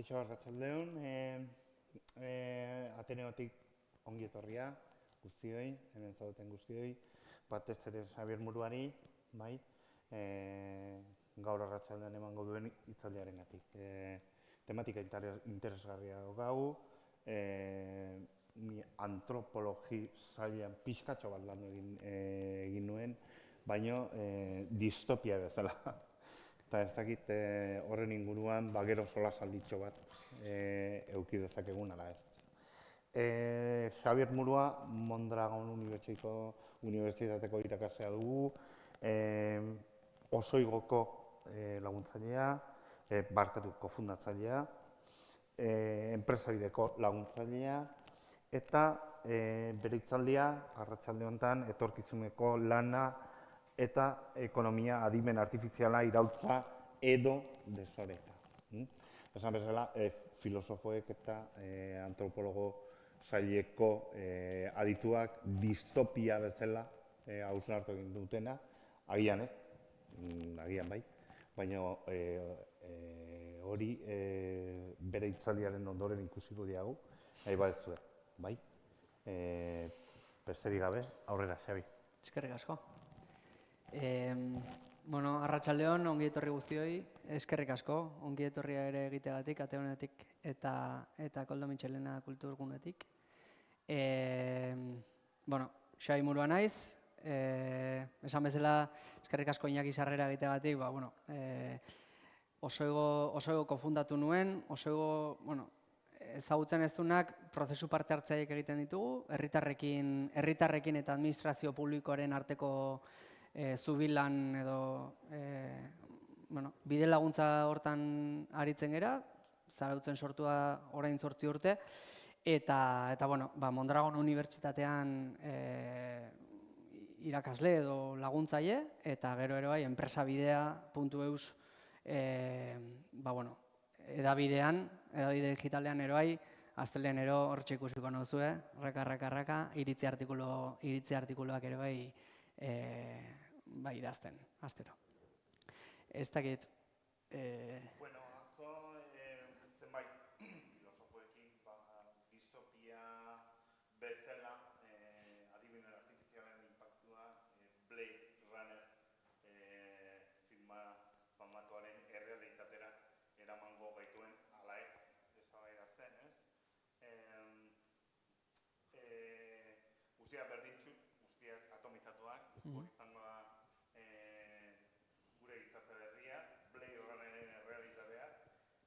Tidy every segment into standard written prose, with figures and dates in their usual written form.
Kaixo arratsaldeon, Ateneotik ongi etorria guztioi, hemen zaudeten guztioi, batez ere Xabier Muruari, bai, gaur arratsaldean emango duen hitzaldiarengatik. Tematika interesgarria daukagu, ni antropologi sailean pixkatxo bat lan egin nuen, baino distopia bezala. Eta ez dakit horren inguruan gero solasalditxo bat eduki dezakegun ala ez. Xabier Murua Mondragon Unibertsitateko irakaslea dugu, Osoigoko laguntzailea, kofundatzailea, enpresabideko laguntzailea, eta bere hitzaldia arratsalde honetan etorkizuneko lana eta ekonomia adimen artifiziala iraultza edo desoreka. Esan bezala, filosofoek eta antropologo saileko adituak distopia bezala hausnartu egin dutena, agian ez, agian bai, baina hori bere hitzaldiaren ondoren ikusiko diagu, nahi badezue, bai? Besterik gabe, aurrera, Xabi. Eskerrik asko. Arratsaldeon, ongi etorri guztioi, eskerrik asko, ongi etorria ere egiteagatik, Ateneotik eta Koldo Mitxelena kulturgunetik. Xabi Murua naiz, esan bezala, eskerrik asko Iñaki Sarrera egiteagatik, Osoigo kofundatu nuen, Osoigo, ezagutzen ez duenak prozesu parte hartzaileak egiten ditugu, herritarrekin eta administrazio publikoaren arteko zubilan edo bide laguntza hortan aritzen gera, Zarautzen sortua orain 8 urte, eta Mondragon Unibertsitatean irakasle edo laguntzaile, eta gero ere bai enpresabidea.eus edabide digitalean ere bai, astelehenero hortxe ikusiko nauzue, raka, iritzi artikuluak ere bai idazten, astero. Ez dakit... Atzo zenbait filosofoekin distopia bezala adimen artifizialen inpaktua Blade Runner famatuaren errealitatera eramango gaituen ala ez eztabaidatzen, ez? Guztiak berdintsu, guztiak atomizatuak, hori izango da gure gizarte berria, Blade Runneren errealitatea,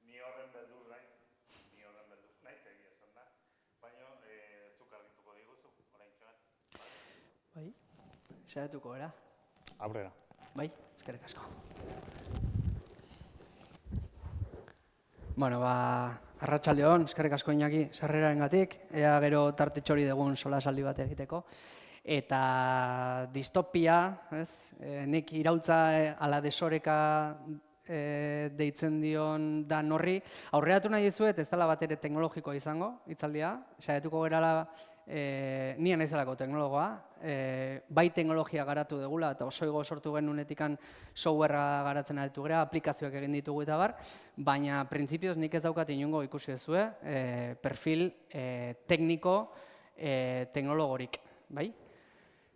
ni horren beldur naiz, egia esan da, baina zuk argituko diguzu, orain txoan. Bai, saiatuko gara. Aurrera. Bai, eskerrik asko. Arratsaldeon, eskerrik asko Iñaki Sarrerarengatik, ea gero tartetxori dugun solasaldi bat egiteko. Eta distopia, nik iraultza ala desoreka deitzen dion dan horri, aurreratu nahi dizuet, ez dela bat ere teknologikoa izango, hitzaldia, saiatuko gerala nien naizelako teknologoa, bai teknologia garatu dugula, eta Osoigo sortu genunetikan softwarea garatzen aritu gara, aplikazioak egin ditugu eta bar, baina printzipioz nik ez daukat inongo ikusi duzue, perfil tekniko teknologorik, bai?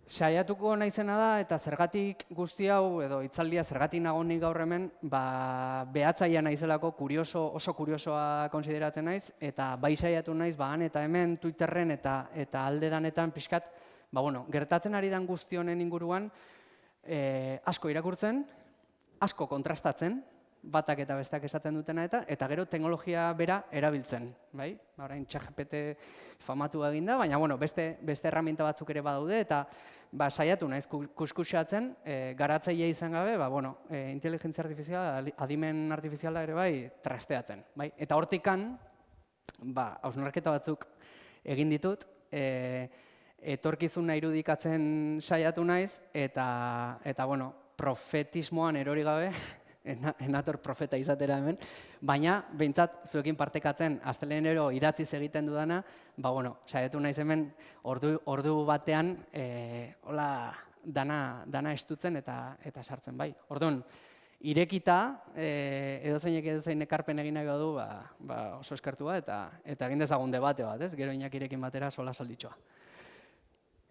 Saiatuko naizena da, eta zergatik guzti hau, edo hitzaldia zergatik nagonik gaur hemen, behatzaia naizelako oso kuriosoa konsideratzen naiz, eta bai saiatu naiz, han eta hemen, Twitterren eta alde danetan pixkat, gertatzen ari dan guzti honen inguruan, asko irakurtzen, asko kontrastatzen, batak eta besteak esaten dutena eta gero teknologia bera erabiltzen, bai? Orain ChatGPT famatu egin da, baina beste erraminta batzuk ere badaude eta saiatu naiz kuskusatzen, garatzailea izan gabe, inteligentzia artifiziala, adimen artifiziala ere bai trasteatzen, bai? Eta hortikan, hausnarketa batzuk egin ditut, etorkizuna irudikatzen saiatu naiz eta profetismoan erori gabe, enator profeta izatera hemen, baina behintzat zuekin partekatzen astelehenero idatziz egiten dudana, saiatu naiz hemen ordu batean dana estutzen eta sartzen bai. Orduan, irekita, edozein ekarpen egin nahi badu, oso eskertua eta egin dezagun debate bat, ez? Gero Iñakirekin batera sola salditxoa.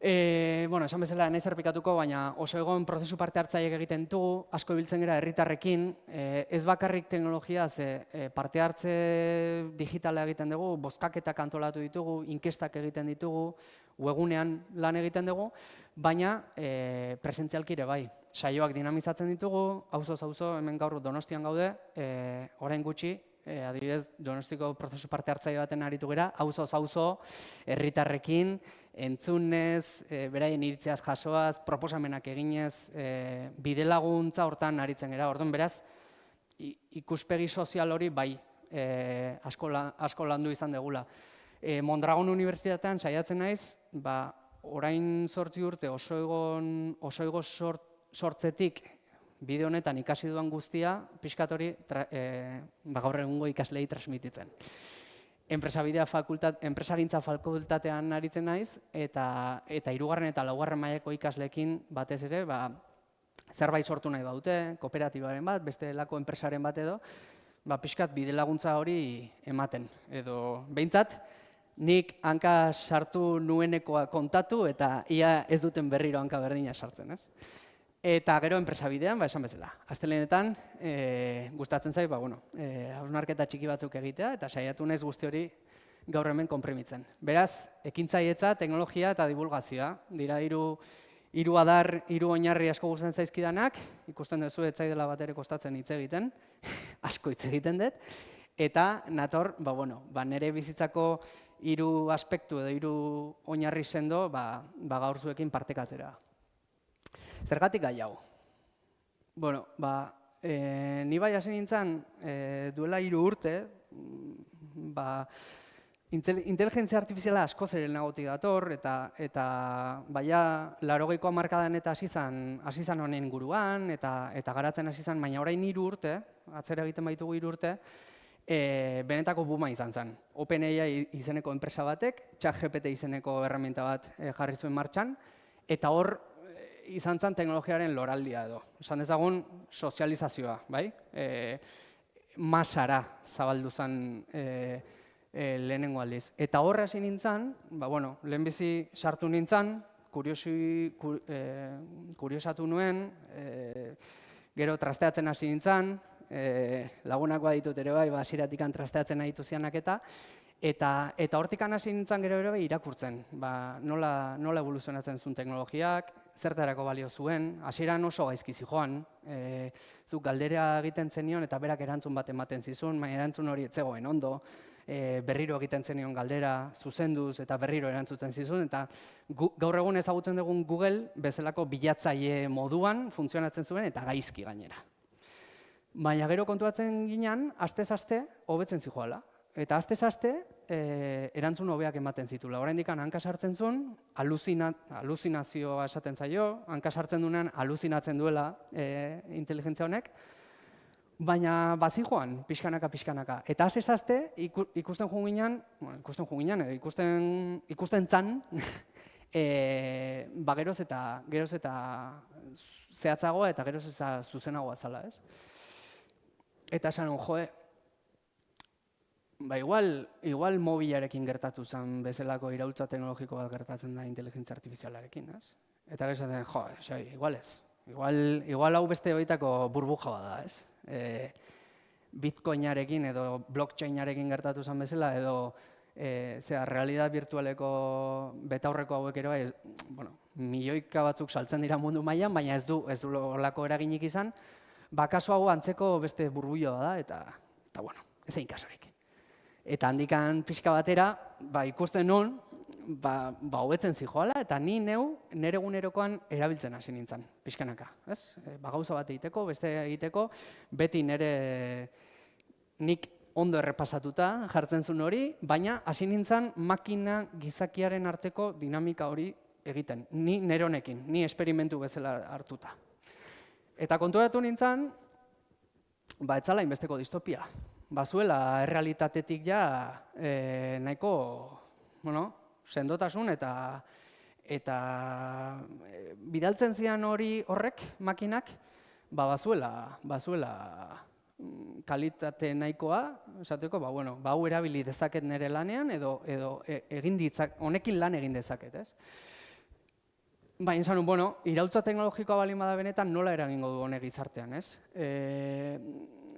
Esan bezala, nahi zerpikatuko, baina oso egon prozesu parte hartzaileak egiten ditugu, asko ibiltzen gara herritarrekin, ez bakarrik teknologia, parte hartze digitala egiten dugu, bozkaketak antolatu ditugu, inkestak egiten ditugu, webgunean lan egiten dugu, baina presentzialki ere bai. Saioak dinamizatzen ditugu, auzoz auzo, hemen gaur Donostian gaude, orain gutxi, adibidez, Donostiko prozesu parte hartzaile baten aritu gara, auzoz auzo, herritarrekin, entzunez, beraien iritziaz jasoaz, proposamenak eginez, bidelaguntza hortan aritzen gara. Orduan, beraz, ikuspegi sozial hori bai asko landu izan degula. Mondragon Unibertsitatean saiatzen naiz, orain 8 urte osoigo sortzetik bide honetan ikasi dudan guztia, pixkat hori gaur egungo ikaslei transmititzen. Enpresagintza fakultatean aritzen naiz, eta 3. eta 4. mailako ikasleekin batez ere, zerbait sortu nahi baute, kooperatibaren bat, beste lako enpresaren bat edo, pixkat bide laguntza hori ematen. Edo, behintzat, nik hanka sartu nuenekoa kontatu eta ia ez duten berriro hanka berdina sartzen, ez? Eta gero enpresabidean, esan bezala. Astelehenetan, gustatzen zait, hausnarketa txiki batzuk egitea, eta saiatu naiz guzti hori gaur hemen konprimitzen. Beraz, ekintzailetza, teknologia eta divulgazioa. Dira hiru adar, 3 oinarri asko gustatzen zaizkidanak, ikusten duzu ez zaidala bat ere kostatzen hitz egiten, asko hitz egiten dut, eta nator, nire bizitzako 3 aspektu edo 3 oinarri sendo, gaur zuekin partekatzera. Zergatik gai hau? Ni bai hasi nintzen duela 3 urte, inteligentzia artifiziala asko zeren nagotik dator, eta baina 80ko hamarkadan eta hasi zan honen inguruan, eta garatzen hasi zan, baina orain 3 urte, atzera egiten baitugu 3 urte, benetako booma izan zen. OpenAI izeneko enpresa batek, ChatGPT izeneko erreminta bat jarri zuen martxan, eta hor izan zen teknologiaren loraldia edo. Esan dezagun sozializazioa, bai? Masara zabaldu zen lehenengo aldiz. Eta horra hasi nintzen, lehenbizi sartu nintzen, kuriosatu nuen, gero trasteatzen hasi nintzen, lagunak baditut ere bai, hasieratikan trasteatzen nahi dituzianak eta hortikan hasi nintzen gero ere irakurtzen, nola evoluzionatzen zuen teknologiak, zertarako balio zuen, hasieran oso gaizki zijoan, zuk galdera egiten zenion eta berak erantzun bat ematen zizun, baina erantzun hori ez zegoen ondo, berriro egiten zenion galdera, zuzenduz eta berriro erantzuten zizun, eta gaur egun ezagutzen dugun Google bezalako bilatzaile moduan funtzionatzen zuen eta gaizki gainera. Baina gero kontuatzen ginen, astez-aste hobetzen zijoala. Eta astez-aste erantzun hobeak ematen zitula. Oraindik hanka sartzen zuen, aluzinazioa esaten zaio, hanka sartzen duenean aluzinatzen duela inteligentzia honek, baina bazijoan, pixkanaka. Eta astez-aste ikusten zan, geroz eta zehatzagoa eta geroz eta zuzenagoa zala, ez? Eta esan igual mobilarekin gertatu zen bezalako iraultza teknologiko bat gertatzen da inteligentzia artifizialarekin, ez? Eta gero esaten, igual ez. Igual hau beste baitako burbuja bat da, ez? Bitcoinarekin edo blockchainarekin gertatu zen bezala, edo realidad virtualeko betaurreko hauek ere, milioika batzuk saltzen dira mundu mailan, baina ez du horlako eraginik izan, kasu hau antzeko beste burbuio da, eta ez egin kasurik. Eta handikan pixka batera, ikusten nun, hobetzen zijoala, eta ni nire egunerokoan erabiltzen hasi nintzen, pixkanaka. Gauza bat egiteko, beste egiteko, beti nik ondo errepasatuta jartzen zuen hori, baina hasi nintzen makina gizakiaren arteko dinamika hori egiten. Ni nire honekin, ni esperimentu bezala hartuta. Eta konturatu nintzen, ez zala inbesteko distopia. Bazuela errealitatetik ja nahiko sendotasun eta bidaltzen zian horrek makinak, bazuela kalitate nahikoa, esateko, hau erabili dezaket nire lanean, edo honekin lan egin dezaket, ez? Baina esan, iraultza teknologikoa balin bada benetan nola eragingo du honek gizartean, ez?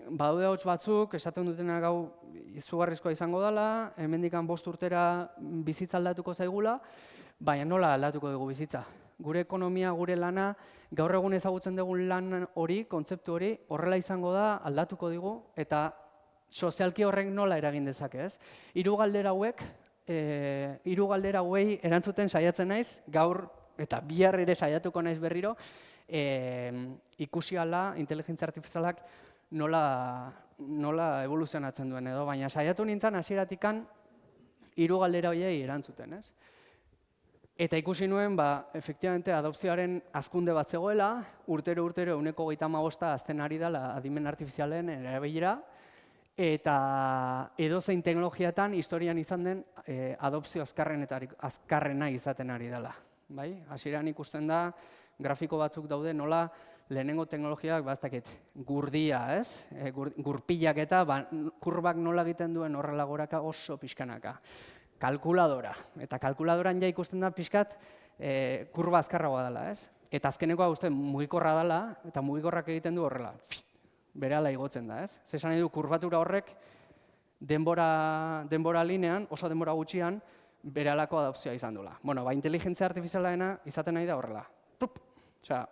Badaude hots batzuk, esaten dutena gau izugarrizkoa izango dela, hemendikan 5 urtera bizitza aldatuko zaigula, baina nola aldatuko dugu bizitza? Gure ekonomia, gure lana, gaur egun ezagutzen dugun lan hori, kontzeptu hori, horrela izango da, aldatuko digu, eta sozialki horrek nola eragin dezake, ez? 3 galdera hauei erantzuten saiatzen naiz, gaur eta bihar ere saiatuko naiz berriro, ikusi ahala inteligentzia artifizialak nola evoluzionatzen duen edo, baina saiatu nintzen hasieratikan 3 galdera horiei erantzuten, ez? Eta ikusi nuen, efektibamente, adopzioaren hazkunde bat zegoela, urtero 135 hazten ari dela adimen artifizialen erabilera, eta edozein teknologiatan historian izan den adopzio azkarrena izaten ari dela. Hasieran ikusten da, grafiko batzuk daude nola lehenengo teknologiak, gurdia, ez? Gurpilak eta kurbak nola egiten duen horrela goraka oso pixkanaka. Kalkuladora. Eta kalkuladoran ja ikusten da pixkat kurba azkarragoa dela, ez? Eta azkenekoa uste mugikorra dela, eta mugikorrak egiten du horrela. Berehala igotzen da, ez? Zesan nahi du, kurbatura horrek denbora linean, oso denbora gutxian, berehalako adopzioa izan duela. Inteligentzia artifizialena izaten nahi da horrela.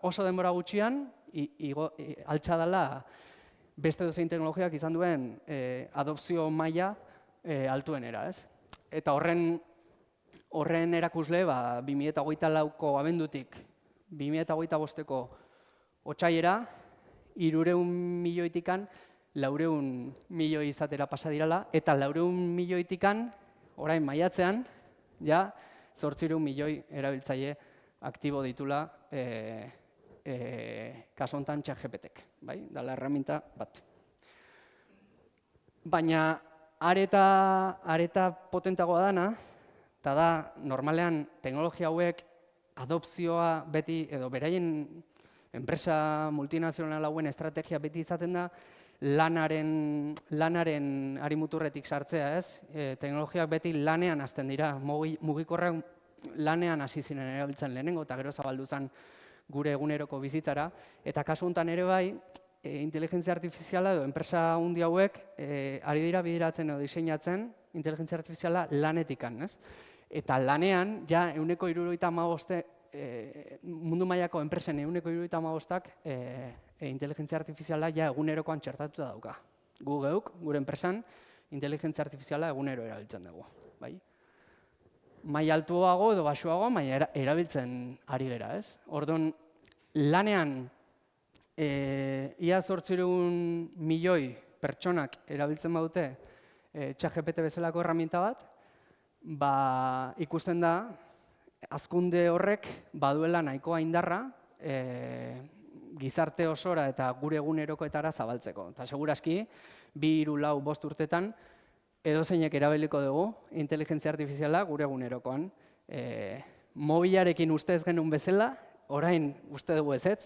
Oso denbora gutxian, altxa dela beste dozein teknologiak izan duen adopzio maila altuenera, ez? Eta horren erakusle, 2024ko abendutik 2025ko otsailera, 300 milioitikan 400 milioi izatera pasa direla, eta 400 milioitikan, orain maiatzean, 800 milioi erabiltzaile aktibo ditula kasu honetan ChatGPTek, dela erreminta bat. Baina areta potentagoa dana, eta da, normalean teknologia hauek adopzioa beti, edo beraien enpresa multinazional hauen estrategia beti izaten da, lanaren harimuturretik sartzea, ez? Teknologiak beti lanean hasten dira, mugikorrak lanean hasi ziren erabiltzen lehenengo, eta gero zabaldu zen gure eguneroko bizitzara, eta kasu honetan ere bai, inteligentzia artifiziala edo enpresa handi hauek ari dira bideratzen edo diseinatzen inteligentzia artifiziala lanetikan, ez? Eta lanean, ja, 175 mundu mailako enpresen 175ak inteligentzia artifiziala ja egunerokoan txertatuta dauka. Gu geuk, gure enpresan, inteligentzia artifiziala egunero erabiltzen dugu. Maila altuago edo baxuago, baina erabiltzen ari gera, ez? Orduan, lanean, ia 800 milioi pertsonak erabiltzen badute ChatGPT bezalako erraminta bat, ikusten da, hazkunde horrek baduela nahikoa indarra gizarte osora eta gure egunerokoetara zabaltzeko. Eta segurazki, 2, 3, 4, 5 urtetan, edozeinek erabiliko dugu inteligentzia artifiziala gure egunerokoan. Mobilarekin uste ez genuen bezala, orain uste dugu ezetz,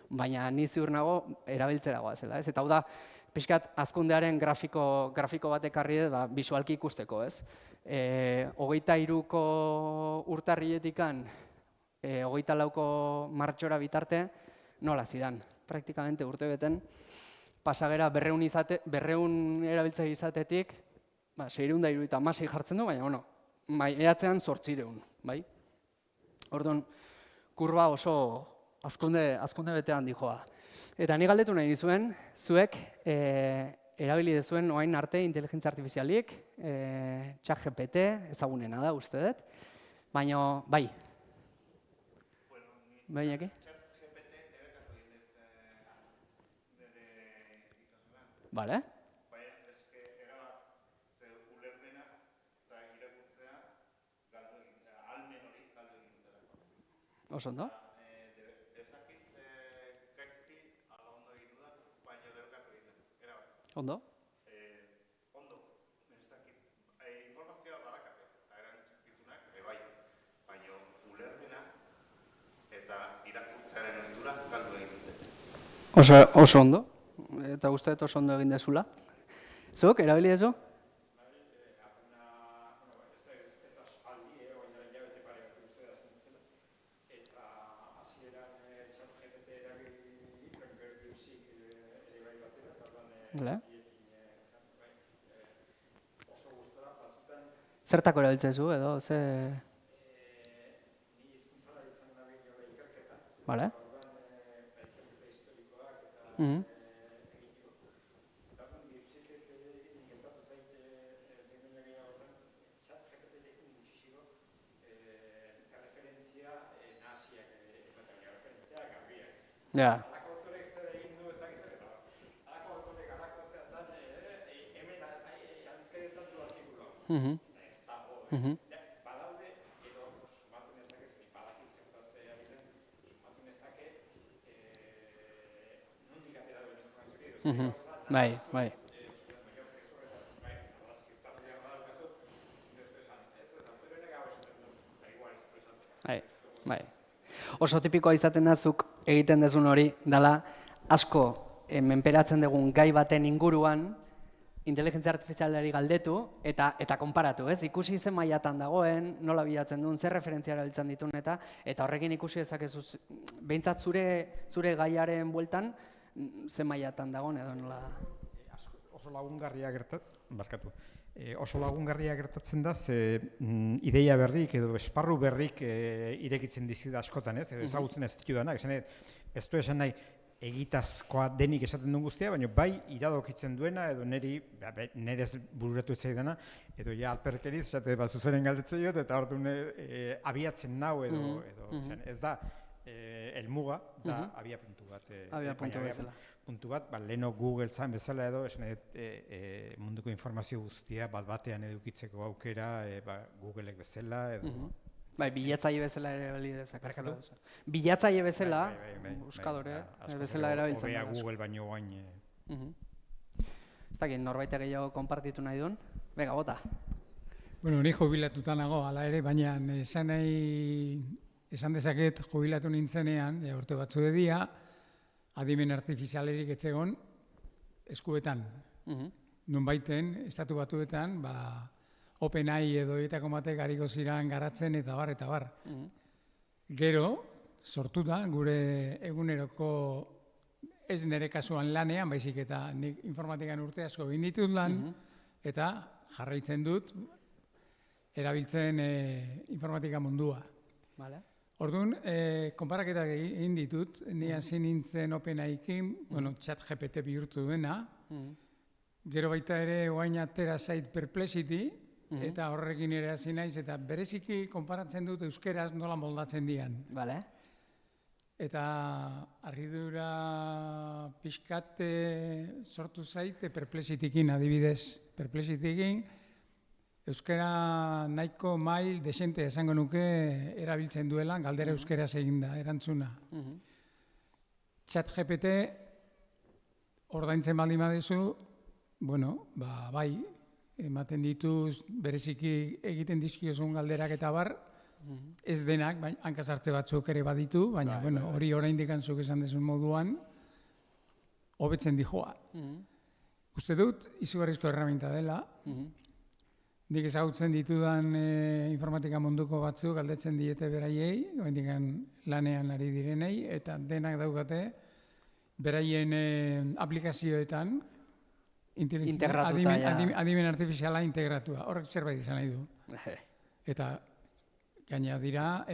baina ni ziur nago erabiltzera goazela, ez? Eta hau da, pixkat hazkundearen grafiko bat ekarri dut, bisualki ikusteko, ez? 23ko urtarriletikan, 24ko martxora bitarte, nola zidan, praktikamente urte beten, pasagera 200 erabiltzaile izatetik, 676 jartzen du, baina, maiatzean 800, bai? Orduan, kurba oso hazkunde betean dijoa. Eta ni galdetu nahi nizuen, zuek erabili dezuen orain arte inteligentzia artifizialik, ChatGPT, ezagunena da uste dut, baina, bai. Bai, Iñaki? ChatGPT nire kasu egin nire ikasunan. Bale. Baina, eske erabat, ulermena eta irakurtzea almen hori galdu egin dutela. Oso ondo? Ondo? Ondo, ez dakit. Informazioa badakate, eta erantzukizunak bai, baina ulermena eta irakurtzearen ohitura galdu egin dute. Oso ondo, eta uste dut oso ondo egin dezula. Zuk, erabili dezu? Bale. Zertako erabiltzezu edo, ze... Bale. Ja. Bai, bai. Bai. Oso tipikoa izaten da zuk egiten dezun hori, dela asko menperatzen dugun gai baten inguruan, inteligentzia artifizialari galdetu eta konparatu, ez? Ikusi zen mailatan dagoen, nola bilatzen duen, zer referentzia erabiltzen dituen eta horrekin ikusi dezakezu behintzat zure gaiaren bueltan zen mailatan dagoen edo nola. Oso lagungarria gertatzen da, ze ideia berrik edo esparru berrik irekitzen dizu da askotan, ez? Ezagutzen ez ditu danak, ez du esan nahi egitazkoa denik esaten duen guztia, baina bai iradokitzen duena edo nerez bururatu ez zaidana, edo ja alperkeriz, esate zuzenen galdetzen dut, eta orduan abiatzen nau edo ez da helmuga, da abiapuntu bat. Abiapuntu bezala. Puntu bat, leheno Google zan bezala edo, munduko informazio guztia bat-batean edukitzeko aukera, Googleek bezala edo... Bai, bilatzaile bezala ere bali dezakatu. Bilatzaile bezala, buskadore, bezala erabiltzen da. Google baino guain... Ez dakit, norbait gehiago konpartitu nahi duen? Bega, bota. Bueno, ni jubilatuta nago, hala ere, baina esan dezaket jubilatu nintzenean, urte batzu edia, adimen artifizialerik etzegon eskuetan. Nonbaiten, estatu batuetan, OpenAI edo etako batek hariko ziren garatzen eta bar. Gero, sortu da, gure eguneroko ez nire kasuan lanean, baizik eta nik informatikan urte asko egin ditut lan, eta jarraitzen dut, erabiltzen informatika mundua. Orduan, konparaketak egin ditut, ni hasi nintzen OpenAI-kin, ChatGPT bihurtu duena, gero baita ere oain atera zait Perplexity, eta horrekin ere hasi naiz, eta bereziki konparatzen dut euskeraz nola moldatzen dian. Eta harridura pixkat sortu zaite Perplexitykin adibidez. Perplexitykin euskera nahiko mail desente esango nuke erabiltzen duela, galdera euskeraz eginda, erantzuna. ChatGPT ordaintzen baldin badezu, bai, ematen dituz, bereziki egiten dizkiozun galderak eta bar, ez denak, hankasartze batzuk ere baditu, baina hori oraindik zuk esan dezun moduan, hobetzen dijoa. Uste dut, izugarrizko erraminta dela, nik ezagutzen ditudan informatika munduko batzuk galdetzen diete beraiei, oraindik lanean ari direnei, eta denak daukate beraien aplikazioetan, integratuta, adimen artifiziala integratua. Horrek zerbait izan nahi du. Eta gaina dira,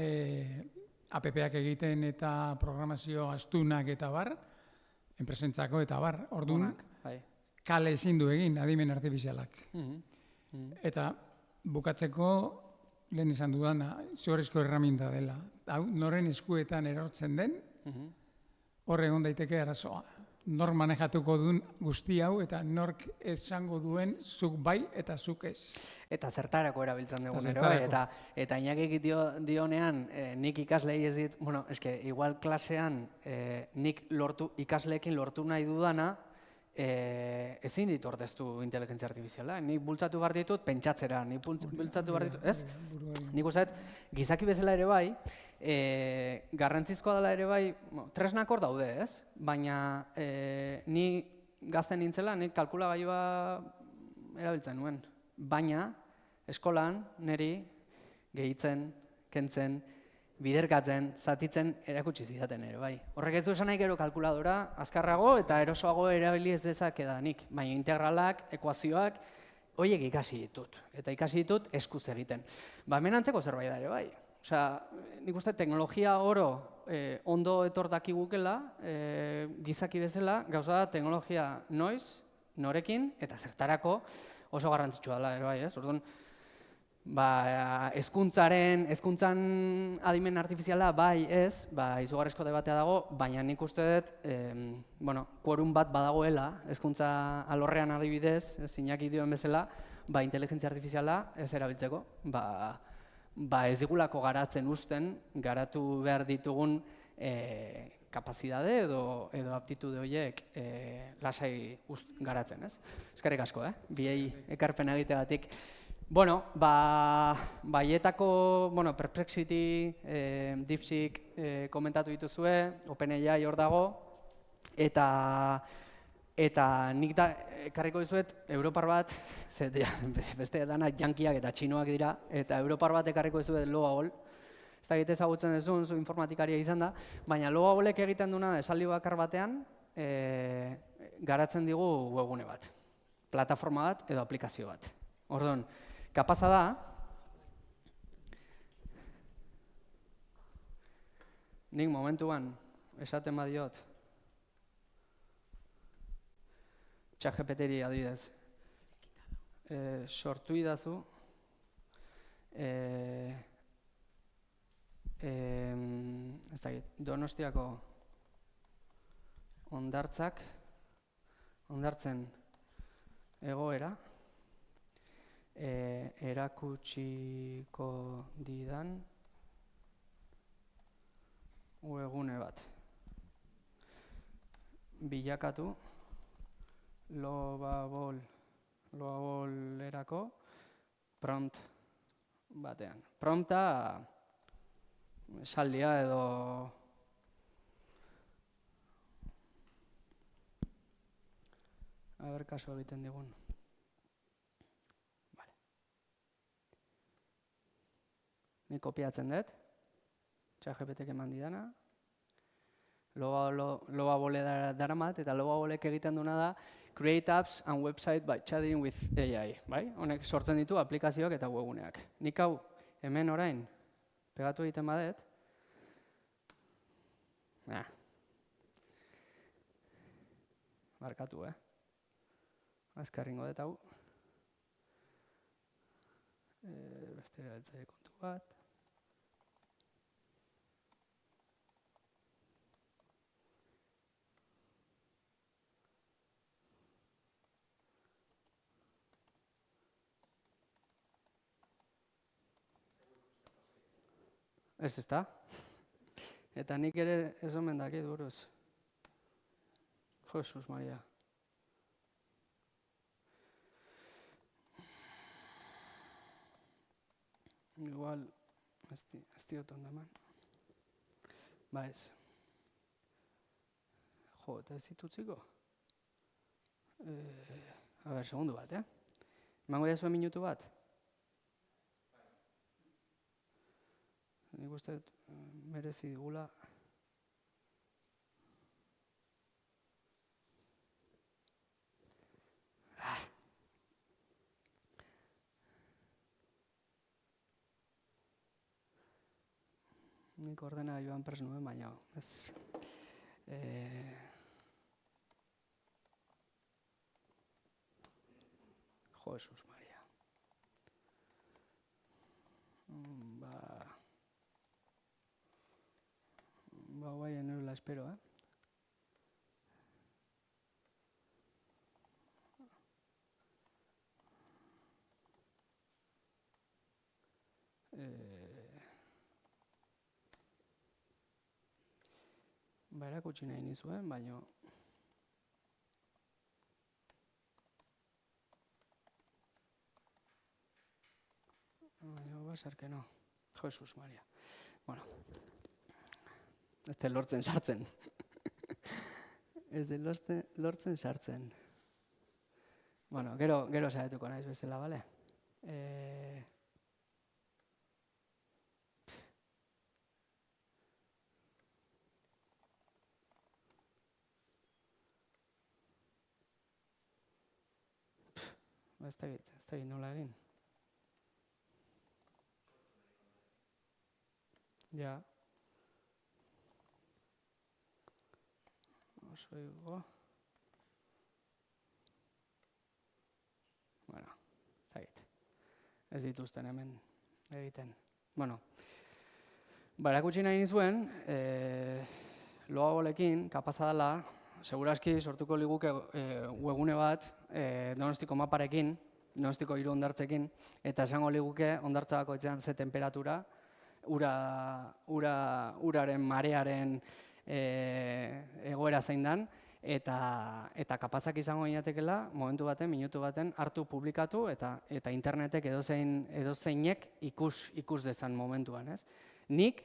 app-ak egiten eta programazio astunak eta bar, enpresentzako eta bar. Orduan, kale ezin du egin adimen artifizialak. Eta bukatzeko, lehen esan dudana, zugarrizko erraminta dela. Noren eskuetan erortzen den, horre egon daiteke arazoa. Nor manejatuko duen guzti hau eta nork esango duen zuk bai eta zuk ez. Eta zertarako erabiltzen dugun ere, eta Iñakik dionean, nik ikaslei ez dit, igual klasean nik ikasleekin lortu nahi dudana, ezin dit ordeztu inteligentzia artifiziala. Nik bultzatu behar ditut pentsatzera, nik bultzatu behar ditut, ez? Nik uste, gizaki bezala ere bai, Garrantzizkoa dela ere bai, tresnak hor daude, ez? Baina ni gazten nintzela, nik kalkulagailua erabiltzen nuen. Baina, eskolan, niri, gehitzen, kentzen, biderkatzen, zatitzen erakutsi zidaten ere, bai. Horrek ez du esan nahi gero kalkuladora azkarrago eta erosoago erabili ez dezakedanik, baina integralak, ekuazioak, horiek ikasi ditut. Eta ikasi ditut eskuz egiten. Ba, hemen antzeko zerbait da ere, bai. Osea, nik uste teknologia oro ondo etor dakigukela, gizaki bezala, gauza da teknologia noiz, norekin, eta zertarako oso garrantzitsua dela ere, bai, ez? Orduan, hezkuntzan adimen artifiziala bai ez, izugarrizko debatea dago, baina nik uste dut, quorum bat badagoela, hezkuntza alorrean adibidez, Iñaki dioen bezala, inteligentzia artifiziala ez erabiltzeko, ez digulako garatzen uzten, garatu behar ditugun kapazitate edo aptitude horiek lasai garatzen, ez? Eskerrik asko, biei ekarpen egiteagatik. Bueno, baietako, Perplexity, DeepSeek komentatu dituzue, OpenAI hor dago, eta nik ekarriko dizuet Europar bat, beste dana jankiak eta txinoak dira, eta Europar bat ekarriko dizuet Lowell, ez da egite ezagutzen duzun, zu informatikaria izan da, baina Lowellek egiten duna esaldi bakar batean, garatzen digu webgune bat, plataforma bat edo aplikazio bat. Orduan, kapaza da, nik momentuan esaten badiot, ChatGPT-ri adibidez, sortu idazu, ez dakit, Donostiako hondartzen egoera, erakutsiko didan webgune bat. Bilakatu Lowabolerako prompt batean. Prompta esaldia edo kasu egiten digun. Nik kopiatzen dut, ChatGPT-ek eman didana, Lowabole daramat, eta Lowabolek egiten duna da create apps and website by chatting with AI, bai? Honek sortzen ditu aplikazioak eta webguneak. Nik hau hemen orain pegatu egiten badet, barkatu, azkarringo dut hau. Beste erabiltzaile kontu bat. Ez da? Eta nik ere ez omen dakit buruz. Jesus Maria. Igual, ez diot ondo eman. Ez. Jo, eta ez ditutziko. Segundu bat, Emango jazuen minutu bat? Nik uste merezi digula. Nik ordena joan pres nuen, baina ez. Jo, Jesus Maria. Guai, enero la espero, Erakutsi nahi nizuen, baina... va a ser que no. Jesus Maria. Bueno, ez da lortzen sartzen. Ez da lortzen sartzen. Bueno, gero saiatuko naiz bestela, bale? Ez dakit nola egin. Ja. Oso igo. Bueno, ez dakit. Ez dituzten hemen egiten. Bueno, erakutsi nahi nizuen, loabolekin, kapaza dela, seguraski sortuko liguke webgune bat Donostiko maparekin, Donostiko 3 hondartzekin, eta esango liguke hondartza bakoitzean ze temperatura, uraren, marearen egoera zein dan, eta kapazak izango ginatekela, momentu baten, minutu baten, hartu publikatu eta internetek edozeinek ikus dezan momentuan, ez? Nik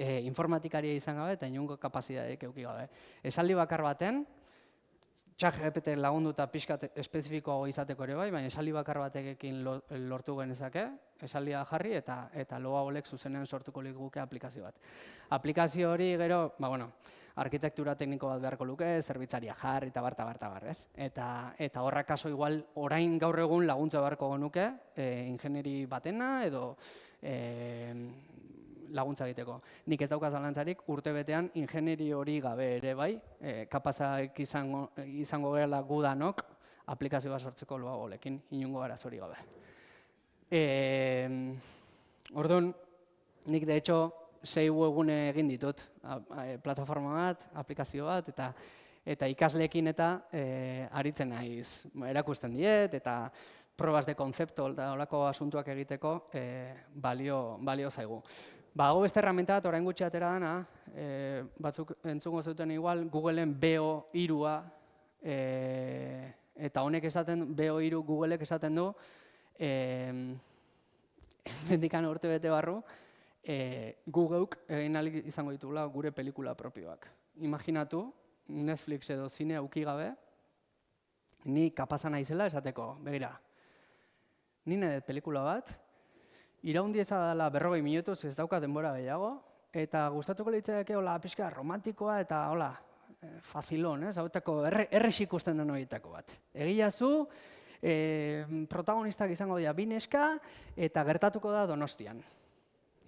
informatikaria izan gabe eta inongo kapazitateik eduki gabe. Esaldi bakar baten, ChatGPT lagunduta pixkat espezifikoago izateko ere bai, baina esaldi bakar batekin lortu genezake, esaldia jarri eta loabolek zuzenean sortuko liguke aplikazio bat. Aplikazio hori gero, arkitektura tekniko bat beharko luke, zerbitzaria jarri eta bar, ez? Eta horrak kaso igual orain gaur egun laguntza beharko genuke, ingenieri batena edo laguntza egiteko. Nik ez dauka zalantzarik urtebetean ingenieri hori gabe ere bai, kapazak izango gerala gudanok aplikazio bat sortzeko loabolekin, inongo arazori gabe. Orduan, nik de hecho 6 webgune egin ditut, plataforma bat, aplikazio bat, eta ikasleekin eta aritzen naiz erakusten diet, eta probas de konzepto eta olako asuntuak egiteko balio zaigu. Hau beste herramienta bat orain gutxi atera dana, batzuk entzungo zuten igual, Googleen BO3-a, eta honek esaten, BO3 Googleek esaten du, mendikan urte bete barru, Googleuk egin ahal izango ditugula gure pelikula propioak. Imaginatu, Netflix edo zine auki gabe, ni kapaza naizela esateko, begira, ni nahi pelikula bat, iraundi dela 40 minutuz ez dauka denbora gehiago, eta gustatuko litzake hola pixka romantikoa eta hola facilon, ez? Hautako errex ikusten den horietako bat. Egia zu, protagonistak izango dira 2 neska eta gertatuko da Donostian.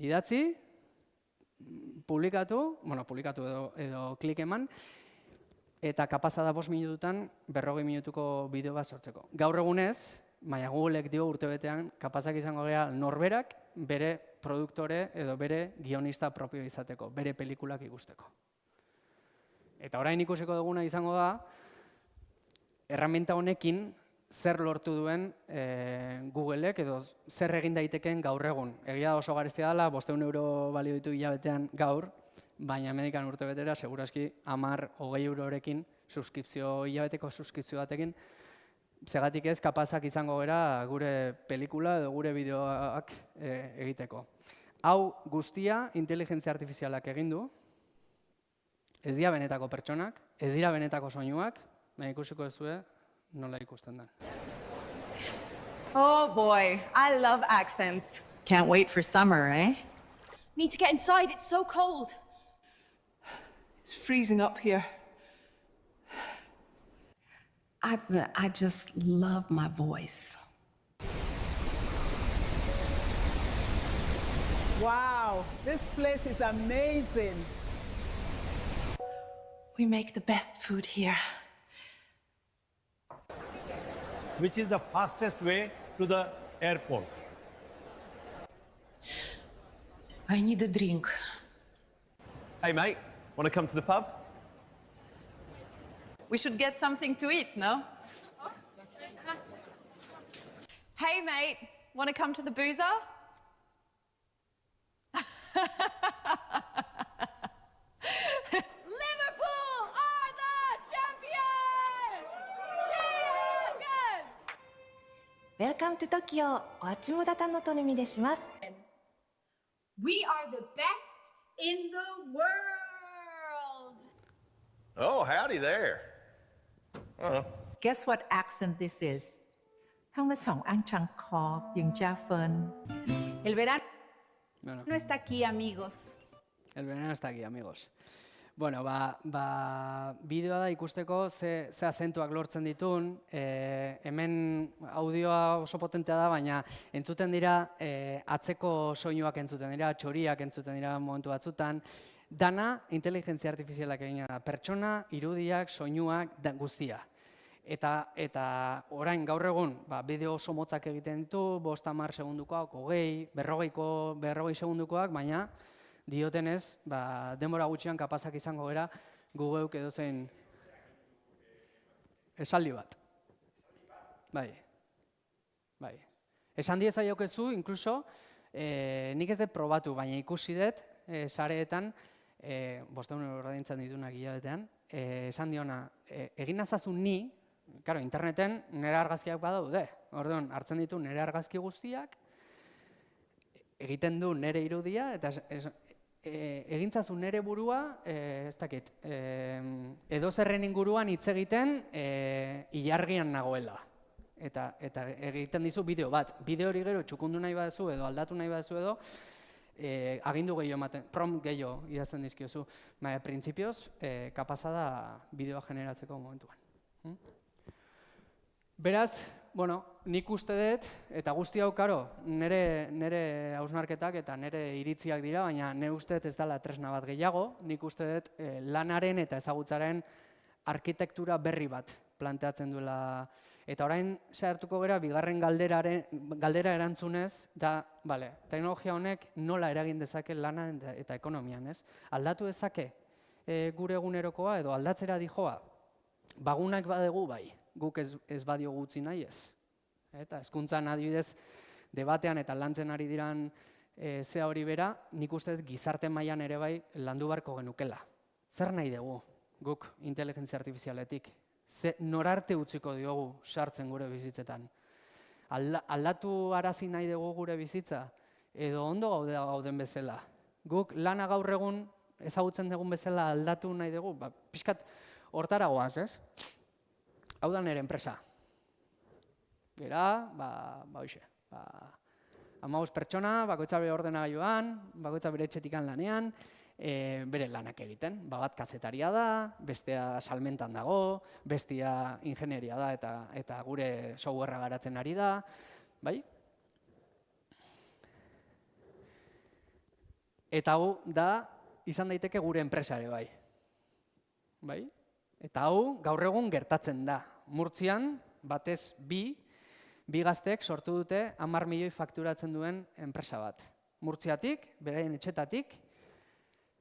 Idatzi, publikatu edo klik eman, eta kapaza da 5 minututan 40 minutuko bideo bat sortzeko. Gaur egunez, baina Googleek dio urtebetean kapazak izango gara norberak bere produktore edo bere guionista propio izateko, bere pelikulak ikusteko. Eta orain ikusiko duguna izango da, erraminta honekin zer lortu duen Googleek edo zer egin daiteken gaur egun. Egia oso garestia dela, 500 euro balio ditu hilabetean gaur, baina medikan urtebetera, seguraski 10-20 eurorekin hilabeteko suskripzio batekin, segatik ez kapazak izango gara gure pelikula edo gure bideoak egiteko. Hau guztia inteligentzia artifizialak egin du, ez dira benetako pertsonak, ez dira benetako soinuak, baina ikusiko duzue nola ikusten da. Oh boy, I love accents. Can't wait for summer, eh? Need to get inside, it's so cold. It's freezing up here. I just love my voice. Wow, this place is amazing. We make the best food here. Which is the fastest way to the airport? I need a drink. Hey mate, want to come to the pub? We should get something to eat, no? Hey mate, want to come to the boozer? Liverpool are the champions! Champions! Welcome to Tokyo. おあちもだたのとるみでします。 We are the best in the world. Oh, howdy there. Guess what accent this is? Không có sóng ăn chẳng khó tiếng cha phân. El verano Bueno, no está aquí, amigos. el verano está aquí, amigos. Bueno, bideoa da ikusteko ze azentuak lortzen ditun. Hemen audioa oso potentea da, baina entzuten dira atzeko soinuak entzuten dira, txoriak entzuten dira momentu batzutan. Dana inteligentzia artifizialak egina da. Pertsona, irudiak, soinuak, guztia. Eta orain gaur egun bideo oso motzak egiten ditu, 50 segundukoak, 20, 40 segundukoak, baina diotenez, denbora gutxian kapazak izango gara gu geuk edozein esaldi bat. Bai. Esan diezaiokezu, inkluso, nik ez dut probatu, baina ikusi dut, sareetan, 500 euro ordaintzen ditunak hilabetean, esan diona, egin nazazu ni, claro, interneten nire argazkiak badaude. Orduan, hartzen ditu nire argazki guztiak, egiten du nire irudia, eta egintzazu nire burua, ez dakit, edozerren inguruan hitz egiten ilargian nagoela. Eta egiten dizu bideo bat. Bideo hori gero txukundu nahi baduzu edo aldatu nahi baduzu edo, agindu gehiago ematen, prompt gehiago idazten dizkiozu. Baina, printzipioz, kapaza da bideoa generatzeko momentuan. Beraz, nik uste dut, eta guzti hau, karo, nire hausnarketak eta nire iritziak dira, baina nire uste dut ez dela tresna bat gehiago, nik uste dut lanaren eta ezagutzaren arkitektura berri bat planteatzen duela. Eta orain sahartuko gara, bigarren galdera erantzunez, da, teknologia honek nola eragin dezake lanan eta ekonomian, ez? Aldatu dezake gure egunerokoa edo aldatzera dijoa, bagunak badegu bai. Guk ez badiogu utzi nahi ez. Eta hezkuntzan adibidez, debatean eta lantzen ari diran zea hori bera, nik uste dut gizarte mailan ere bai landu beharko genukela. Zer nahi dugu guk inteligentzia artifizialetik? Norarte utziko diogu sartzen gure bizitzetan? Aldatu arazi nahi dugu gure bizitza? Edo ondo gauden bezala? Guk lana gaur egun ezagutzen dugun bezala aldatu nahi dugu? Pixkat hortara goaz, ez? Hau da nire enpresa. Bera, hoxe. 15 pertsona, bakoitza bere ordenagailuan, bakoitza bere etxetikan lanean, bere lanak egiten. Bat kazetaria da, bestea salmentan dago, bestea ingenieria da eta gure softwarea garatzen ari da. Bai? Eta hau da, izan daiteke gure enpresa ere bai. Bai? Eta hau gaur egun gertatzen da. Murtzian, batez bi gazteek sortu dute 10 milioi fakturatzen duen enpresa bat. Murtziatik, beraien etxetatik,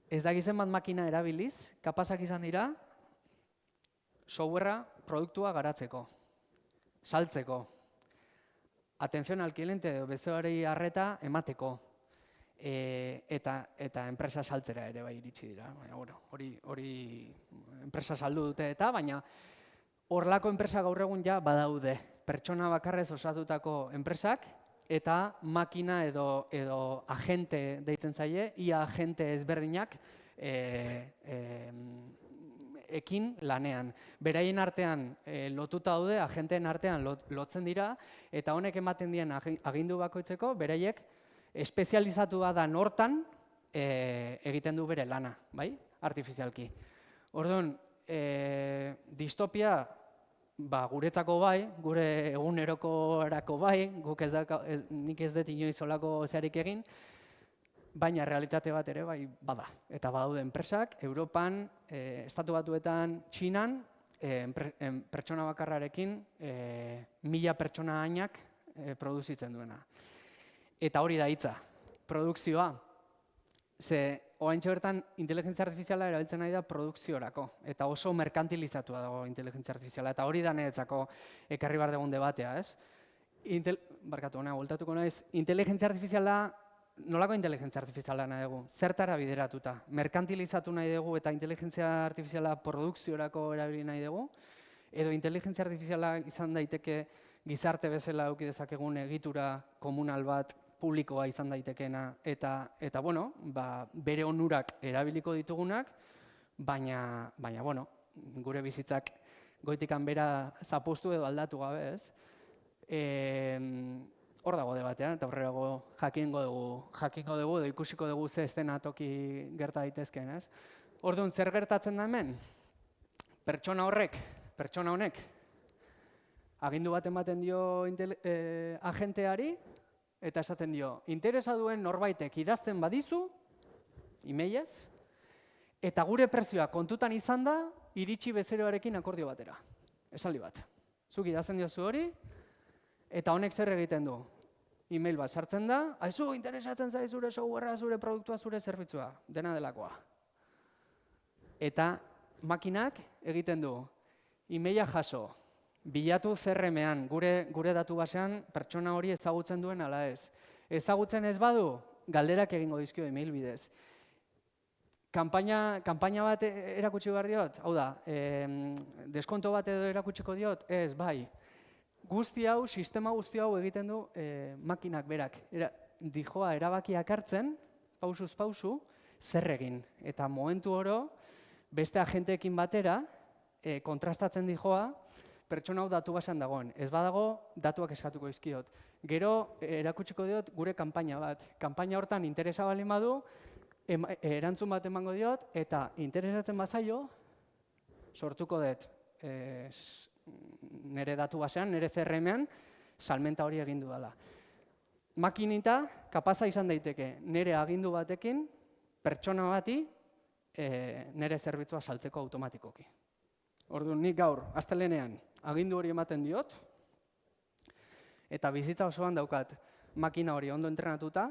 ez dakizen bat makina erabiliz, kapazak izan dira, softwarea produktua garatzeko, saltzeko, atención al cliente edo bezeroari arreta emateko, eta enpresa saltzera ere bai iritsi dira. Hori enpresa saldu dute baina horlako enpresa gaur egun ja badaude. Pertsona bakarrez osatutako enpresak eta makina edo agente deitzen zaie, ia agente ezberdinak ekin lanean. Beraien artean lotuta daude, agenteen artean lotzen dira, eta honek ematen dien agindu bakoitzeko, beraiek espezializatu badan hortan egiten du bere lana, bai? Artifizialki. Orduan, distopia guretzako bai, gure egunerokorako bai, nik ez dut inoiz olako zeharik egin, baina realitate bat ere bai bada. Eta badaude enpresak, Europan, Estatu Batuetan, Txinan, pertsona bakarrarekin 1000 pertsona hainak produzitzen duena. Eta hori da hitza, produkzioa. Ze oraintxe bertan inteligentzia artifiziala erabiltzen nahi da produkziorako. Eta oso merkantilizatua dago inteligentzia artifiziala. Eta hori da niretzako ekarri behar dugun debatea, ez? Barkatu, honea, voltatuko naiz. Inteligentzia artifiziala, nolako inteligentzia artifiziala nahi dugu? Zertara bideratuta? Merkantilizatu nahi dugu eta inteligentzia artifiziala produkziorako erabili nahi dugu? Edo inteligentzia artifiziala izan daiteke gizarte bezala eduki dezakegun egitura komunal bat publikoa izan daitekeena, eta bueno, bere onurak erabiliko ditugunak, baina bueno, gure bizitzak goitikan bera zapuztu edo aldatu gabe, ez? Hor dago debatea, eta horreago jakingo dugu, edo ikusiko dugu ze eszenatoki gerta daitezkeen, ez? Orduan, zer gertatzen da hemen? Pertsona honek, agindu bat ematen dio agenteari, eta esaten dio, interesa duen norbaitek idazten badizu, emailez, eta gure prezioa kontutan izan da, iritsi bezeroarekin akordio batera. Esaldi bat. Zuk idazten diozu hori, eta honek zer egiten du? E-mail bat sartzen da, aizu, interesatzen zaiz zure softwarea, zure produktua, zure zerbitzua, dena delakoa. Eta makinak egiten du, e-maila jaso, bilatu CRM-ean, gure datu basean pertsona hori ezagutzen duen ala ez. Ezagutzen ez badu, galderak egingo dizkio e-mail bidez. Kanpaina bat erakutsi behar diot, hau da, deskonto bat edo erakutsiko diot, ez, bai. Sistema guzti hau egiten du makinak berak. Dijoa erabakiak hartzen, pausuz pausu, zer egin. Eta momentu oro, beste agenteekin batera, kontrastatzen dijoa, pertsona hau datu basean dagoen. Ez badago, datuak eskatuko dizkiot. Gero, erakutsiko diot gure kanpaina bat. Kanpaina hortan interesa baldin badu, erantzun bat emango diot, eta interesatzen bazaio, sortuko dut nire datu basean, nire CRM-ean, salmenta hori egin dudala. Makinita, kapaza izan daiteke, nire agindu batekin, pertsona bati, nire zerbitzua saltzeko automatikoki. Orduan, nik gaur, astelehenean, agindu hori ematen diot, eta bizitza osoan daukat, makina hori ondo entrenatuta,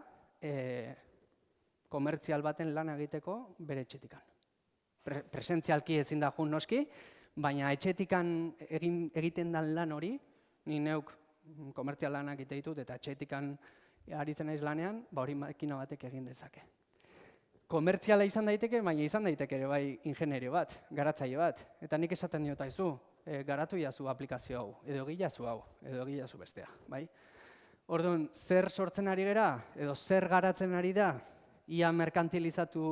komertzial baten lan egiteko bere etxetikan. Presentzialki ezin da jun noski, baina etxetikan egiten dan lan hori, ni neuk komertzial lanak egite ditut eta etxetikan aritzen naiz lanean, hori makina batek egin dezake. Komertziala izan daiteke, baina izan daiteke ere bai ingenierio bat, garatzaile bat. Eta nik esaten diot aizu, garatu jazu aplikazio hau, edo egilazu hau, edo egilazu bestea, bai? Orduan, zer sortzen ari gera, edo zer garatzen ari da, ia merkantilizatu,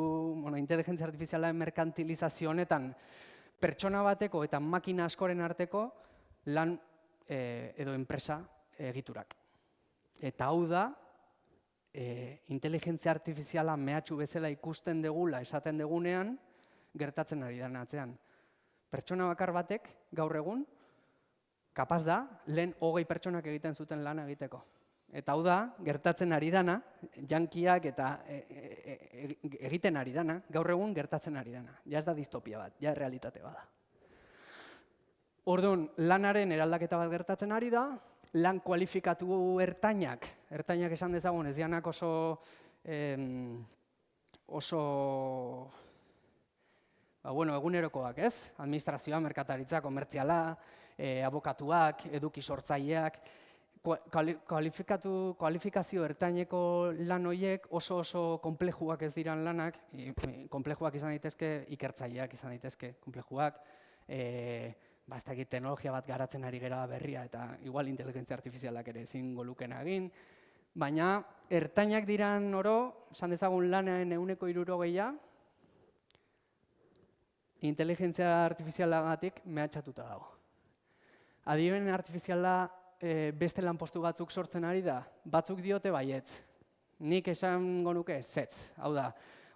inteligentzia artifiziala merkantilizazio honetan, pertsona bateko eta makina askoren arteko lan edo enpresa egiturak. Eta hau da, inteligentzia artifiziala mehatxu bezala ikusten degula esaten degunean, gertatzen ari den atzean. Pertsona bakar batek, gaur egun, kapaz da, lehen 20 pertsonak egiten zuten lana egiteko. Eta hau da, gertatzen ari dana, jankiak eta egiten ari dana, gaur egun gertatzen ari dana. Ja ez da distopia bat, ja realitate bada. Orduan, lanaren eraldaketa bat gertatzen ari da, lan kualifikatu ertainak esan dezagun, ez dianak oso egunerokoak, ez? Administrazioa, merkataritza, komertziala, abokatuak, eduki sortzaileak, kualifikazio ertaineko lan horiek oso konplejuak ez diran lanak, konplejuak izan daitezke, ikertzaileak izan daitezke, konplejuak, ez dakit teknologia bat garatzen ari gera berria eta igual inteligentzia artifizialak ere ezingo lukena egin, baina ertainak diran oro, esan dezagun lanaren 60%, inteligentzia artifizialagatik mehatxatuta dago. Adimen artifiziala beste lanpostu batzuk sortzen ari da, batzuk diote baietz. Nik esango nuke zetz. Hau da,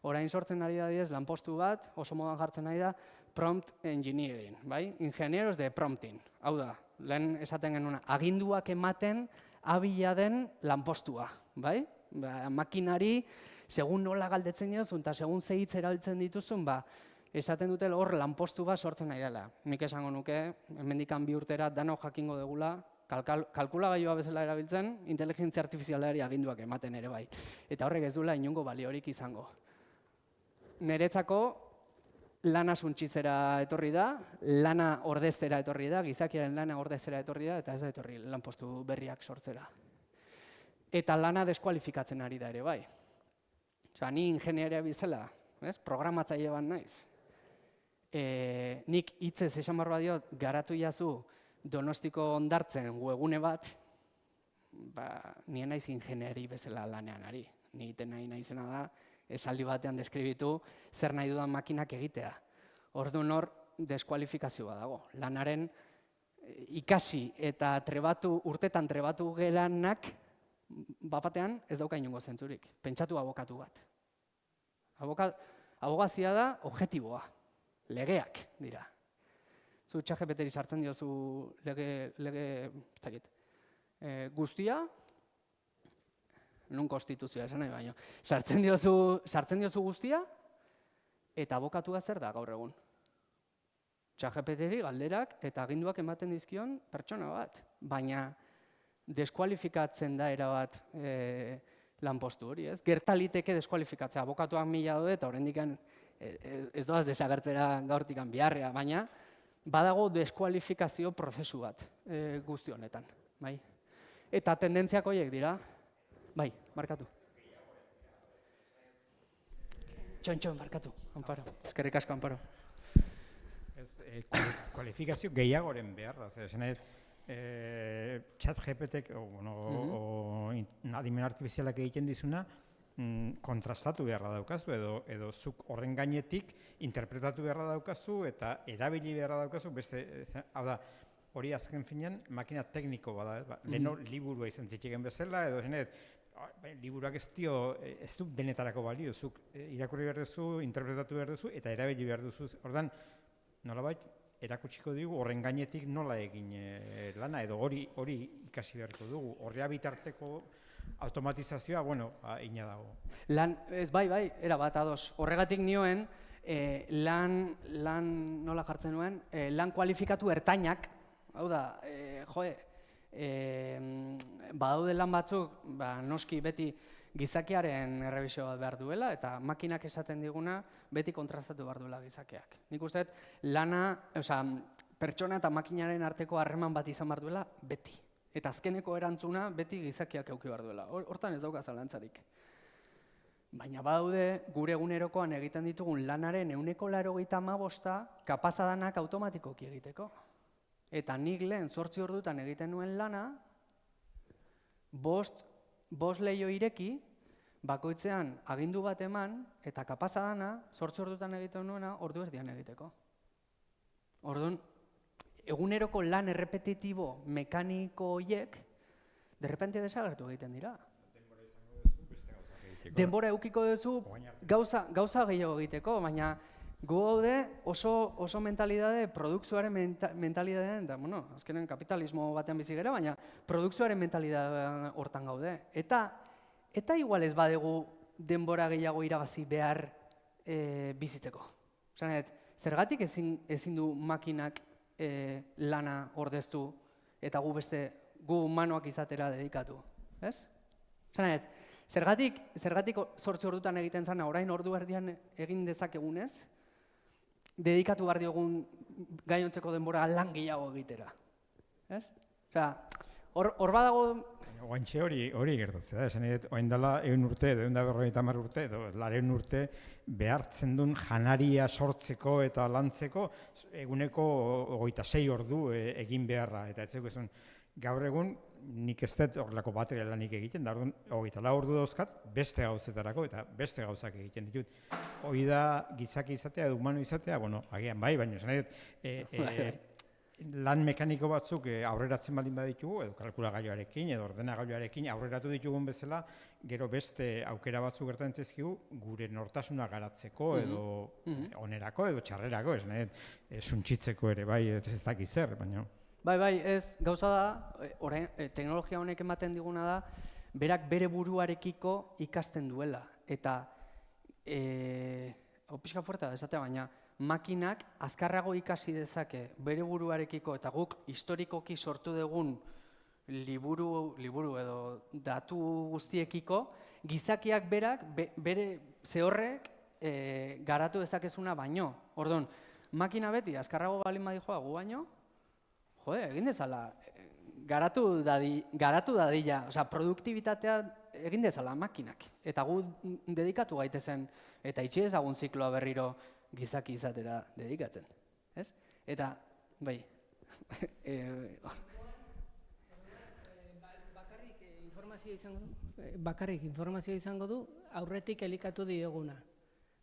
orain sortzen ari da diez lanpostu bat, oso modan jartzen ari da, prompt engineering, bai? Ingenieros de prompting. Hau da, lehen esaten genuen, aginduak ematen abila den lanpostua, bai? Makinari, segun nola galdetzen dizun eta segun ze hitz erabiltzen dituzun, esaten dute hor lanpostu bat sortzen nahi dela. Nik esango nuke, hemendikan 2 urtera danok jakingo degula, kalkulagailua bezala erabiltzen, inteligentzia artifizialari aginduak ematen ere bai. Eta horrek ez duela inongo baliorik izango. Niretzako lana suntsitzera etorri da, lana ordeztera etorri da, gizakiaren lana ordeztera etorri da, eta ez da etorri lanpostu berriak sortzera. Eta lana deskualifikatzen ari da ere bai. Ni ingenieria bezala, programatzaile bat naiz. Nik hitzez esan behar diot, garatu jazu Donostiko Hondartzen webgune bat, nien naiz ingenieri bezala lanean ari. Ni egiten naizena da, esaldi batean deskribitu zer nahi dudan makinak egitea. Orduan hor, deskualifikazioa dago. Lanaren ikasi eta urtetan trebatu geranak, bapatean ez dauka inongo zentzurik. Pentsatu abokatu bat. Abogazia da objektiboa, legeak dira. Zu ChatGPTri sartzen diozu lege guztia, nun konstituzioa esan nahi baino. Sartzen diozu guztia, eta abokatua zer da gaur egun. ChatGPTri galderak eta aginduak ematen dizkion pertsona bat, baina deskualifikatzen da erabat lanpostu hori, ez? Gertaliteke deskualifikatzea, abokatuak 1000 daude eta oraindik ez doaz desagertzera gaurtik biharrea, baina badago deskualifikazio prozesu bat guzti honetan, bai? Eta tendentziak horiek dira, bai, markatu. Txon, markatu, Amparo. Eskerrik asko, Amparo. Kualifikazio gehiagoren beharra, ChatGPTek adimen artifizialak egiten dizuna kontrastatu beharra daukazu edo zuk horren gainetik interpretatu beharra daukazu eta erabili beharra daukazu hau da, hori azken finean makina tekniko bada, leheno liburua izan zitxiken bezala edo liburuak ez du denetarako balio, zuk irakurri behar duzu, interpretatu behar duzu eta erabili behar duzu. Ordan, nolabait, erakutsiko dugu horren gainetik nola egin lana edo hori ikasi beharko dugu. Horrea bitarteko automatizazioa, ina dago. Bai, erabat ados. Horregatik nioen, nola jartzen nuen, lan kualifikatu ertainak, hau da, badaude lan batzuk, noski beti gizakiaren errebisio bat behar duela, eta makinak esaten diguna beti kontrastatu behar duela gizakiak. Nik uste, pertsona eta makinaren arteko harreman bat izan behar duela beti. Eta azkeneko erantzuna beti gizakiak eduki behar duela. Hortan ez dauka zalantzarik. Baina badaude gure egunerokoan egiten ditugun lanaren 95% kapazadanak automatikoki egiteko. Eta nik lehen 8 ordutan egiten nuen lana, 5 leiho ireki, bakoitzean agindu bat eman, eta kapazadana 8 ordutan egiten nuena ordu erdian egiteko. Orduan, eguneroko lan errepetitibo mekaniko horiek, derrepente desagertu egiten dira. Denbora edukiko duzu gauza gehiago egiteko, baina gu gaude oso mentalidade, produkzioaren mentalidadean, azkenen kapitalismo batean bizi gara, baina produkzioaren mentalidade hortan gaude. Eta igual ez badegu denbora gehiago irabazi behar bizitzeko. Zergatik ezin du makinak lana ordeztu eta gu humanoak izatera dedikatu, ez? Zergatik 8 ordutan egiten zana, orain ordu erdian egin dezakegunez, dedikatu behar diogun gainontzeko denbora lan gehiago egitera, ez? Hor badago... Oantxe hori gertatzea da, esan edo, oain dela 100 urte edo 150 urte edo 200 urte behartzen duen janaria sortzeko eta lantzeko eguneko 26 ordu egin beharra. Eta etzeko esan, gaur egun nik ez dut horrelako bateria lanik egiten, da orduan 24 ordu dauzkat beste gauzetarako eta beste gauzak egiten ditut. Hoi da gizaki izatea edo humano izatea, agian bai, baina esan edo, lan mekaniko batzuk aurreratzen baldin baditugu, edo kalkulagailuarekin, edo ordenagailuarekin aurreratu ditugun bezala, gero beste aukera batzuk gertatzen zaizkigu gure nortasuna garatzeko, edo onerako, edo txarrerako, suntsitzeko ere, bai, ez dakiz zer, baina... Bai, ez, gauza da, teknologia honek ematen diguna da, berak bere buruarekiko ikasten duela, eta, hau pixka fuertea da esatea, baina, makinak azkarrago ikasi dezake bere buruarekiko eta guk historikoki sortu dugun liburu edo datu guztiekiko, gizakiak berak bere zehorrek garatu dezakezuna baino. Orduan, makina beti azkarrago balin badijoa gu baino, egin dezala, garatu dadila, produktibitatea egin dezala makinak. Eta gu dedikatu gaitezen, eta itxi ezagun zikloa berriro gizaki izatera dedikatzen, ez? Eta, bai... Bakarrik bakarrik informazio izango du, aurretik elikatu dioguna.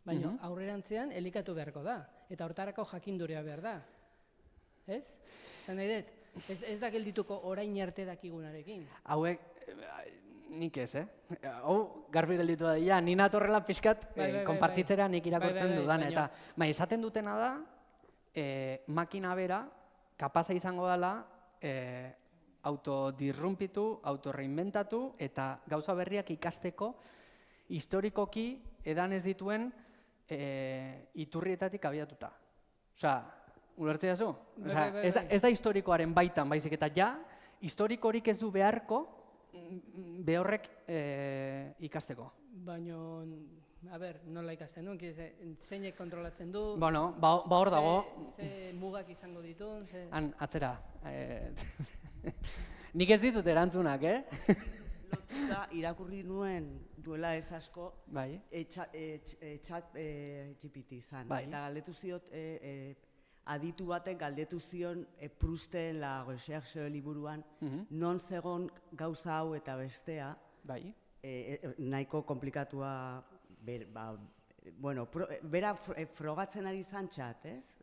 Baina aurrerantzean elikatu beharko da. Eta hortarako jakinduria behar da. Ez? Zan nahi dut, ez da geldituko orain arte dakigunarekin. Hauek, nik ez, Hau, garbi gelditu da, ja, nina torrela pixkat, konpartitzera nik irakortzen dudan, eta, esaten dutena da, makina bera, kapaza izango dela, autodirrumpitu, autorreinventatu, eta gauza berriak ikasteko, historikoki edan ez dituen iturrietatik abiatuta. Osea, ulertzea zu? Ez da historikoaren baitan, baizik eta ja, historikorik ez du beharko, behorrek ikasteko. Baina, a ber, nola ikasten du, zeinek kontrolatzen du? Bueno, ba hor dago. Ze mugak izango ditu? Han, atzera. Nik ez ditut erantzunak, Lotuta irakurri nuen duela ez asko, chat GPT izan. Eta galdetu ziot, aditu batek galdetu zion Prousten La Recherche liburuan, non zegon gauza hau eta bestea, nahiko komplikatua, bera frogatzen ari zan txat, ez?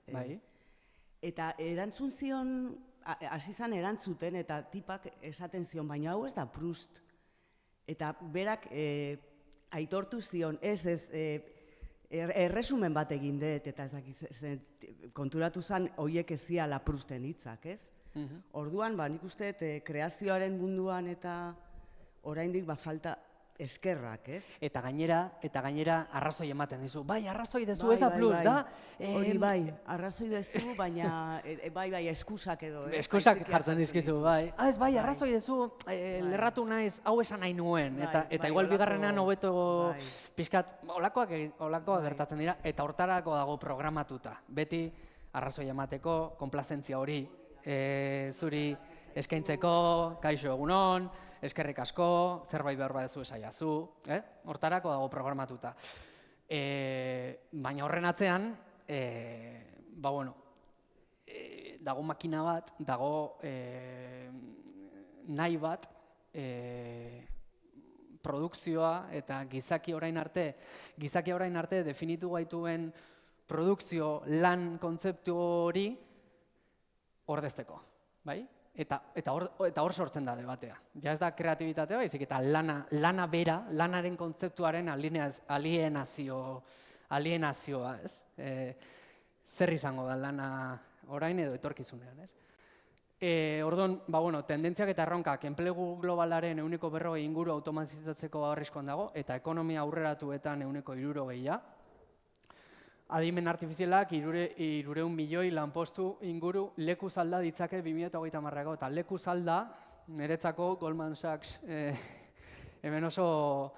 Eta erantzun zion, hasi zan erantzuten, eta tipak esaten zion, baina hau ez da Proust. Eta berak aitortu zion, erresumen bat egin dut, eta ez dakiz, konturatu zen horiek ez ziala Prousten hitzak, ez? Orduan, nik uste, kreazioaren munduan eta oraindik falta eskerrak, ez? Eta gainera arrazoi ematen dizu. Bai, arrazoi dezu, ez da Proust, da? Hori bai, arrazoi dezu, baina bai, eskusak edo. Eskusak jartzen dizkizu, bai. Ez bai, arrazoi dezu, lerratu naiz, hau esan nahi nuen. Eta igual bigarrenean hobeto pixkat, olakoak gertatzen dira, eta hortarako dago programatuta. Beti arrazoi emateko, konplazentzia hori zuri eskaintzeko, kaixo egunon, eskerrik asko, zerbait behar badezu esaiazu, hortarako dago programatuta. Baina horren atzean, dago makina bat, dago nahi bat, produkzioa eta gizaki orain arte definitu gaituen produkzio lan kontzeptu hori ordezteko, bai? Eta hor sortzen da debatea. Ja ez da kreatibitatea baizik, eta lana bera, lanaren kontzeptuaren alienazioa, ez? Zer izango da lana orain edo etorkizunean, ez? Orduan, tendentziak eta erronkak, enplegu globalaren 40% inguru automatizatzeko arriskoan dago, eta ekonomia aurreratuetan 60%. Adimen artifizialak 300 milioi lanpostu inguru leku zalda ditzake 2030-ako. Eta leku zalda, niretzako Goldman Sachs hemen oso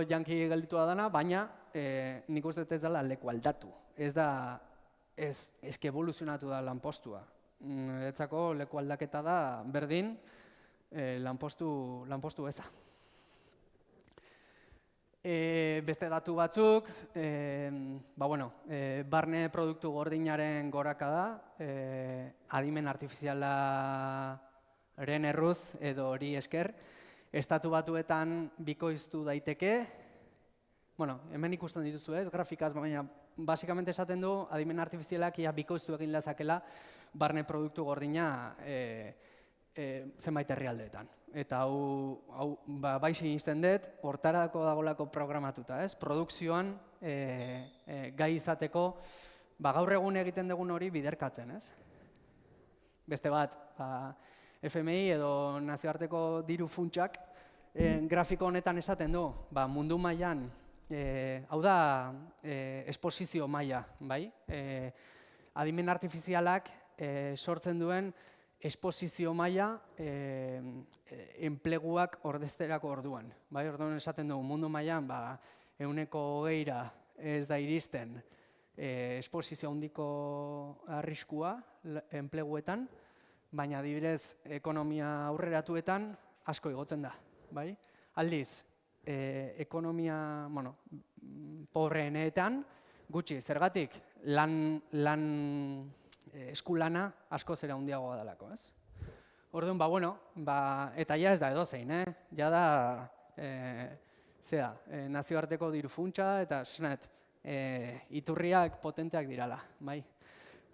janki gelditua dana, baina nik uste ez dela leku aldatu. Ez evoluzionatu da lanpostua. Niretzako leku aldaketa da berdin lanpostu eza. Beste datu batzuk, barne produktu gordinaren goraka da, adimen artifizialaren erruz edo hori esker, estatu batuetan bikoiztu daiteke, hemen ikusten dituzu ez, grafikaz, baina basikamente esaten du adimen artifizialak ia bikoiztu egin lezakela barne produktu gordina zenbait herrialdeetan. Eta hau bai sinisten dut, hortarako dagolako programatuta, ez? Produkzioan gai izateko, gaur egun egiten dugun hori biderkatzen, ez? Beste bat, FMI edo nazioarteko diru funtsak grafiko honetan esaten du, mundu mailan, hau da esposizio maila, bai? Adimen artifizialak sortzen duen esposizio maila enpleguak ordezterako orduan. Orduan esaten dugu mundu mailan 120ra ez da iristen esposizio handiko arriskua enpleguetan, baina adibidez ekonomia aurreratuetan asko igotzen da. Aldiz, ekonomia pobreenetan gutxi, zergatik lan eskulana asko zera handiagoa delako, ez? Orduan, eta ja ez da edozein, ja da, nazioarteko diru funtsa eta iturriak potenteak dirala, bai.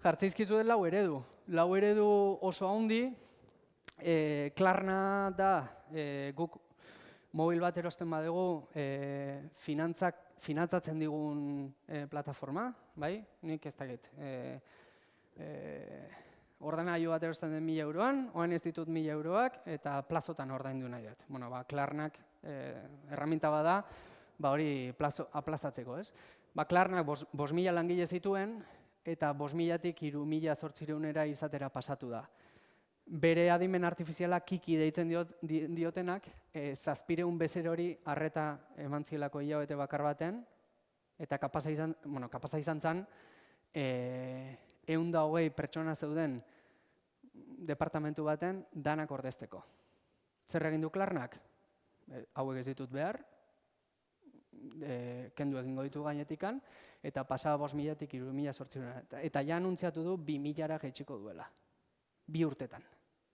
Jartzeizkizu dut lau eredu oso handi, Klarna da, guk mobil bat erosten badugu finantzatzen digun plataforma, bai? Nik ez dakit. Ordenagailu bat erosten den 1.000 euroan, oain ez ditut 1.000 euroak, eta plazotan ordaindu nahi dut. Bueno, Klarnak erraminta bada, hori aplazatzeko, ez? Klarnak 5.000 langile zituen, eta 5.000-tik 3.800-era izatera pasatu da. Bere adimen artifiziala kiki deitzen diotenak, 700 bezerori arreta eman zielako hilabete bakar baten, eta kapasa izan zen, 120 pertsona zeuden departamentu baten danak ordezteko. Zer egin du Klarnak? Hauek ez ditut behar, kendu egingo ditu gainetikan, eta pasa 5.000-tik 3.800. Eta ja anuntziatu du 2.000-ra jaitsiko duela. 2 urtetan.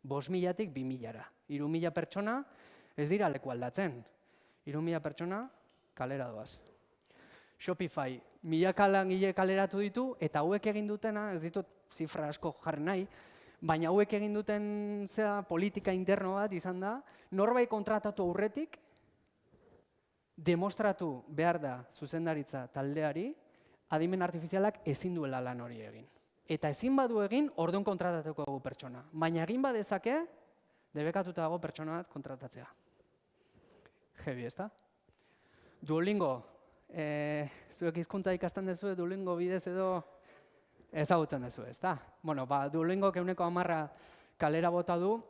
5.000-tik 2.000-ra. 3.000 pertsona ez dira leku aldatzen. 3.000 pertsona kalera doaz. Shopify, 1.000 langile kaleratu ditu, eta hauek egin dutena, ez ditut zifra asko jarri nahi, baina hauek egin duten politika interno bat izan da, norbait kontratatu aurretik, demostratu behar da zuzendaritza taldeari, adimen artifizialak ezin duela lan hori egin. Eta ezin badu egin, orduan kontratatuko dugu pertsona. Baina egin badezake, debekatuta dago pertsona bat kontratatzea. Heavy, ezta? Duolingo, zuek hizkuntza ikasten duzu, Duolingo bidez edo ezagutzen duzu, ezta? Bueno, Duolingo 110 kalera bota du,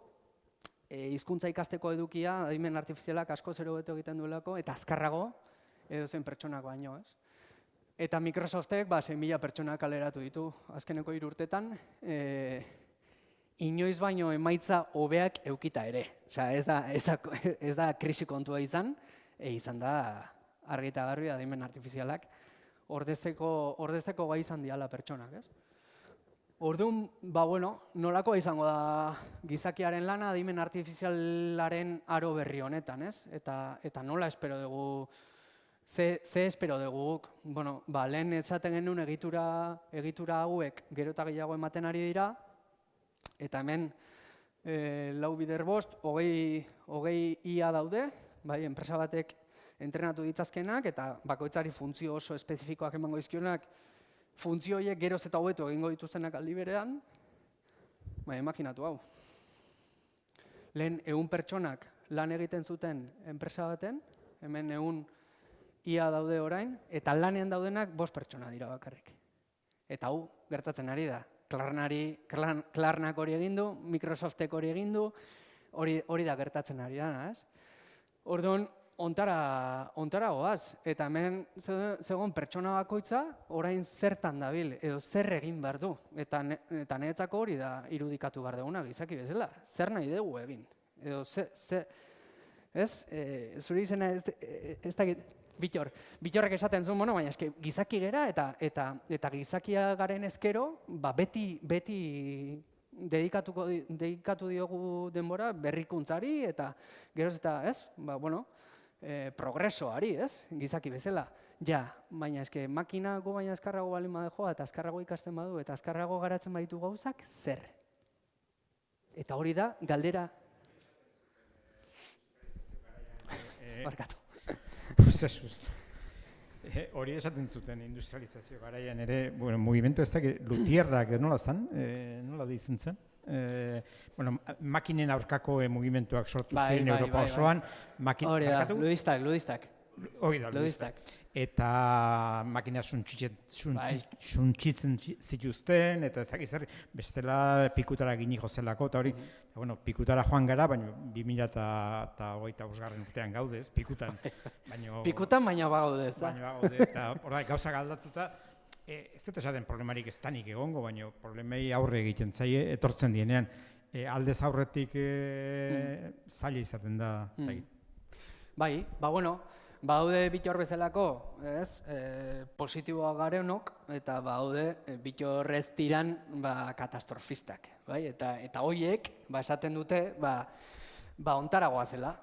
hizkuntza ikasteko edukia, adimen artifizialak asko zero beto egiten duelako, eta azkarrago, edo zen pertsonak baino, ez? Eta Microsoftek 6.000 pertsona kaleratu ditu azkeneko 3 urtetan, inoiz baino emaitza hobeak eukita ere. Osea, ez da krisi kontua izan da argi eta garbi adimen artifizialak ordezteko gai izan diala pertsonak, ez? Orduan, nolako izango da gizakiaren lana adimen artifizialaren aro berri honetan, ez? Eta nola espero dugu, ze espero dugu guk? Bueno, lehen esaten genuen egitura hauek gero eta gehiago ematen ari dira, eta hemen 4 bider 5, 20 IA daude, bai, enpresa batek entrenatu ditzazkenak, eta bakoitzari funtzio oso espezifikoak emango dizkionak, funtzio horiek geroz eta hobeto egingo dituztenak aldi berean, imaginatu hau. Lehen 100 pertsonak lan egiten zuten enpresa baten, hemen 100 IA daude orain, eta lanean daudenak 5 pertsona dira bakarrik. Eta hau gertatzen ari da. Klarnak hori egin du, Microsoftek hori egin du, hori da gertatzen ari dana, ez? Orduan, ontara goaz, eta hemen zegoen pertsona bakoitza orain zertan dabil, edo zer egin behar du. Eta niretzako hori da irudikatu behar duguna gizaki bezala, zer nahi dugu egin. Edo ez, zure izena ez dakit, Bitorrek esaten zuen, baina eske gizaki gera eta gizakia garen ezkero, beti dedikatu diogu denbora berrikuntzari eta geroz eta, ez, progresoari, ez, gizaki bezala. Ja, baina eske makinako baina azkarrago balin badejoa eta azkarrago ikasten badu eta azkarrago garatzen baditu gauzak, zer? Eta hori da, galdera. Barkatu. Prozesuz. Hori esaten zuten industrializazio garaian ere, mugimendu ez dakit, lutierrak nola zen, nola deitzen zen? Makinen aurkako mugimenduak sortu ziren Europa osoan. Hori da, ludistak. Hori da, ludistak. Eta makina suntxitzen zituzten, eta ezak izan, bestela pikutara gini jozelako, eta hori, pikutara joan gara, baina 2025 urtean gaudez, pikutan. Pikutan baina bagaude, ez da? Baina bagaude, eta hori gauzak aldatuta, ez dut esaten problemarik ez tanik egongo, baina problemei aurre egiten zaie, etortzen dienean, aldez aurretik zaila izaten da. Bai, Baude bitor bezalako, positiboa garenok, eta baude bitor ez diran katastrofistak. Eta horiek, esaten dute, ontaragoa zela.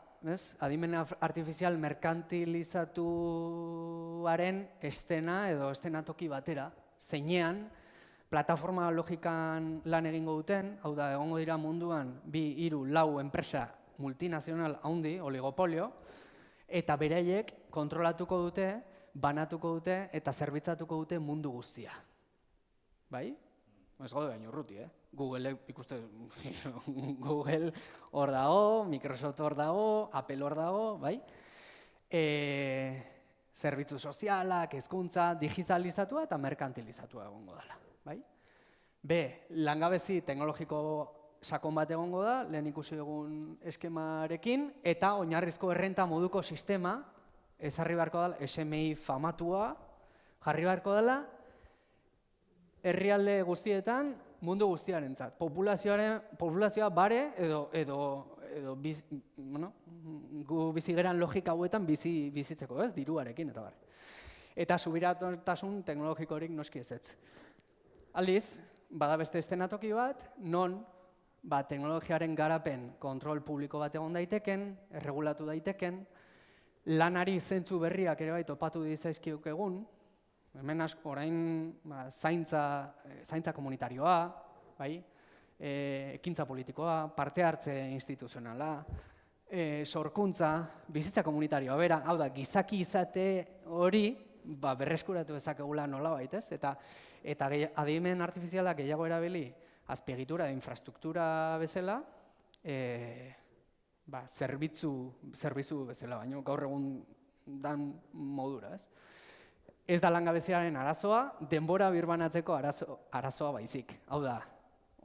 Adimen artifizial merkantilizatuaren estena edo estenatoki batera, zeinean, plataforma logikan lan egingo duten, hau da, egongo dira munduan, 2, 3, 4 enpresa multinazional handi, oligopolio, eta beraiek kontrolatuko dute, banatuko dute eta zerbitzatuko dute mundu guztia. Bai? Ez gaude baino urruti, Google ikuste, Google hor dago, Microsoft hor dago, Apple hor dago, bai? Zerbitzu sozialak, hezkuntza, digitalizatua eta merkantilizatua egongo dela, bai? Langabezi teknologiko sakon bat egongo da, lehen ikusi dugun eskemarekin, eta oinarrizko errenta moduko sistema, ezarri beharko dela, SMI famatua, jarri beharko dela, herrialde guztietan, mundu guztiarentzat. Populazioa bare edo gu bizigeran logika hauetan bizitzeko, diruarekin eta bare. Eta subiranotasun teknologikorik noski ezetz. Aldiz, bada beste estenatoki bat, non teknologiaren garapen kontrol publiko bat egon daiteken, erregulatu daiteken, lanari zentzu berriak ere bai topatu dizaizkiok egun, hemen orain zaintza komunitarioa, ekintza politikoa, parte hartze instituzionala, sorkuntza, bizitza komunitarioa, bera, hau da, gizaki izate hori berreskuratu ezakegula nolabait, ez? Eta adimen artifizialak gehiago erabili azpiegitura, infrastruktura bezala, zerbitzu bezala, baino gaur egun dan modura, ez? Ez da langabeziaren arazoa, denbora birbanatzeko arazoa baizik. Hau da,